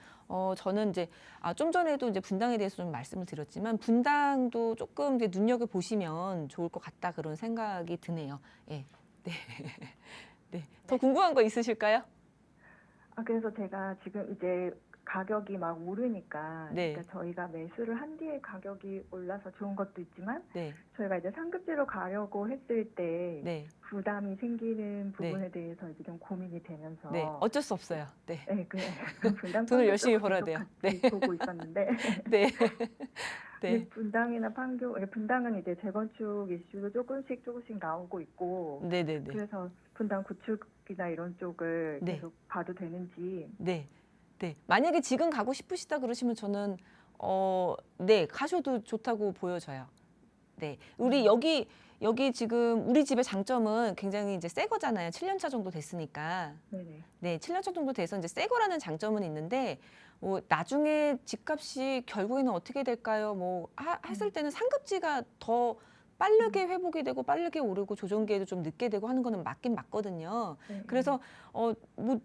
저는 이제 좀 전에도 이제 분당에 대해서 좀 말씀을 드렸지만 분당도 조금 이제 눈여겨 보시면 좋을 것 같다 그런 생각이 드네요. 예, 네, 네. 더 궁금한 거 있으실까요? 그래서 제가 지금 이제 가격이 막 오르니까 네. 그러니까 저희가 매수를 한 뒤에 가격이 올라서 좋은 것도 있지만 네, 저희가 이제 상급지로 가려고 했을 때 네, 부담이 생기는 부분에 대해서 이제 좀 고민이 되면서 네. 어쩔 수 없어요. 네. 네, 분당 돈을 열심히 쪽을 벌어야 계속 돼요. 같이 네. 보고 있었는데 네. 근데 네. 분당이나 판교, 분당은 이제 재건축 이슈도 조금씩 나오고 있고 네, 네, 네. 그래서 분당 구축이나 이런 쪽을 네. 계속 봐도 되는지 네. 네. 만약에 지금 가고 싶으시다 그러시면 저는 네, 가셔도 좋다고 보여져요. 네. 우리 여기 지금 우리 집의 장점은 굉장히 이제 새 거잖아요. 7년 차 정도 됐으니까. 네네. 네, 7년 차 정도 돼서 이제 새 거라는 장점은 있는데 나중에 집값이 결국에는 어떻게 될까요? 뭐 했을 때는 상급지가 더 빠르게 회복이 되고 빠르게 오르고 조정기에도 좀 늦게 되고 하는 거는 맞긴 맞거든요. 네. 그래서 뭐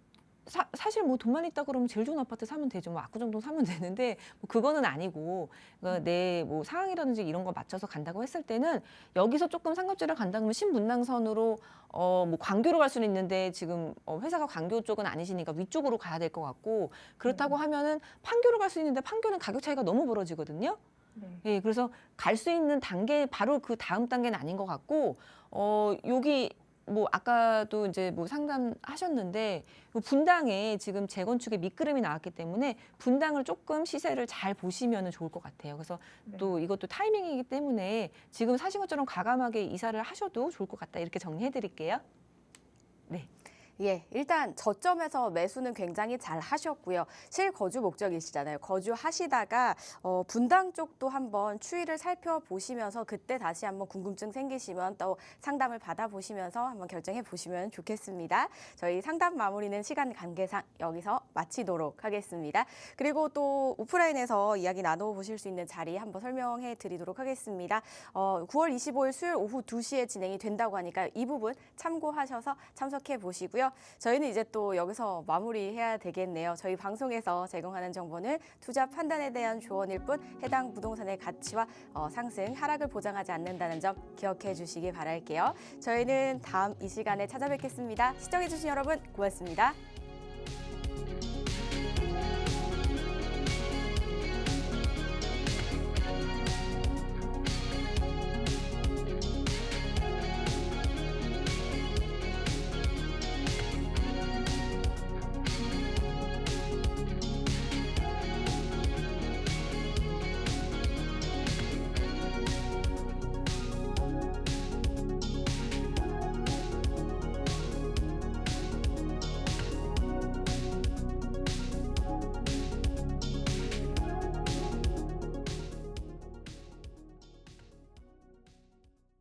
사실 뭐 돈만 있다 그러면 제일 좋은 아파트 사면 되죠. 뭐 압구정동 사면 되는데 뭐 그거는 아니고 그러니까 내 뭐 상황이라든지 이런 거 맞춰서 간다고 했을 때는 여기서 조금 상급지를 간다 그러면 신분당선으로 뭐 광교로 갈 수는 있는데 지금 회사가 광교 쪽은 아니시니까 위쪽으로 가야 될 것 같고 그렇다고 하면은 판교로 갈 수 있는데 판교는 가격 차이가 너무 벌어지거든요. 네. 예, 그래서 갈 수 있는 단계 바로 그 다음 단계는 아닌 것 같고 여기 뭐 아까도 이제 뭐 상담하셨는데 분당에 지금 재건축의 밑그림이 나왔기 때문에 분당을 조금 시세를 잘 보시면 좋을 것 같아요. 그래서 네. 또 이것도 타이밍이기 때문에 지금 사신 것처럼 과감하게 이사를 하셔도 좋을 것 같다 이렇게 정리해 드릴게요. 네. 예, 일단 저점에서 매수는 굉장히 잘 하셨고요. 실거주 목적이시잖아요. 거주하시다가 분당 쪽도 한번 추이를 살펴보시면서 그때 다시 한번 궁금증 생기시면 또 상담을 받아보시면서 한번 결정해 보시면 좋겠습니다. 저희 상담 마무리는 시간 관계상 여기서 마치도록 하겠습니다. 그리고 또 오프라인에서 이야기 나눠보실 수 있는 자리 한번 설명해 드리도록 하겠습니다. 9월 25일 수요일 오후 2시에 진행이 된다고 하니까 이 부분 참고하셔서 참석해 보시고요. 저희는 이제 또 여기서 마무리해야 되겠네요. 저희 방송에서 제공하는 정보는 투자 판단에 대한 조언일 뿐 해당 부동산의 가치와 상승, 하락을 보장하지 않는다는 점 기억해 주시기 바랄게요. 저희는 다음 이 시간에 찾아뵙겠습니다. 시청해 주신 여러분 고맙습니다.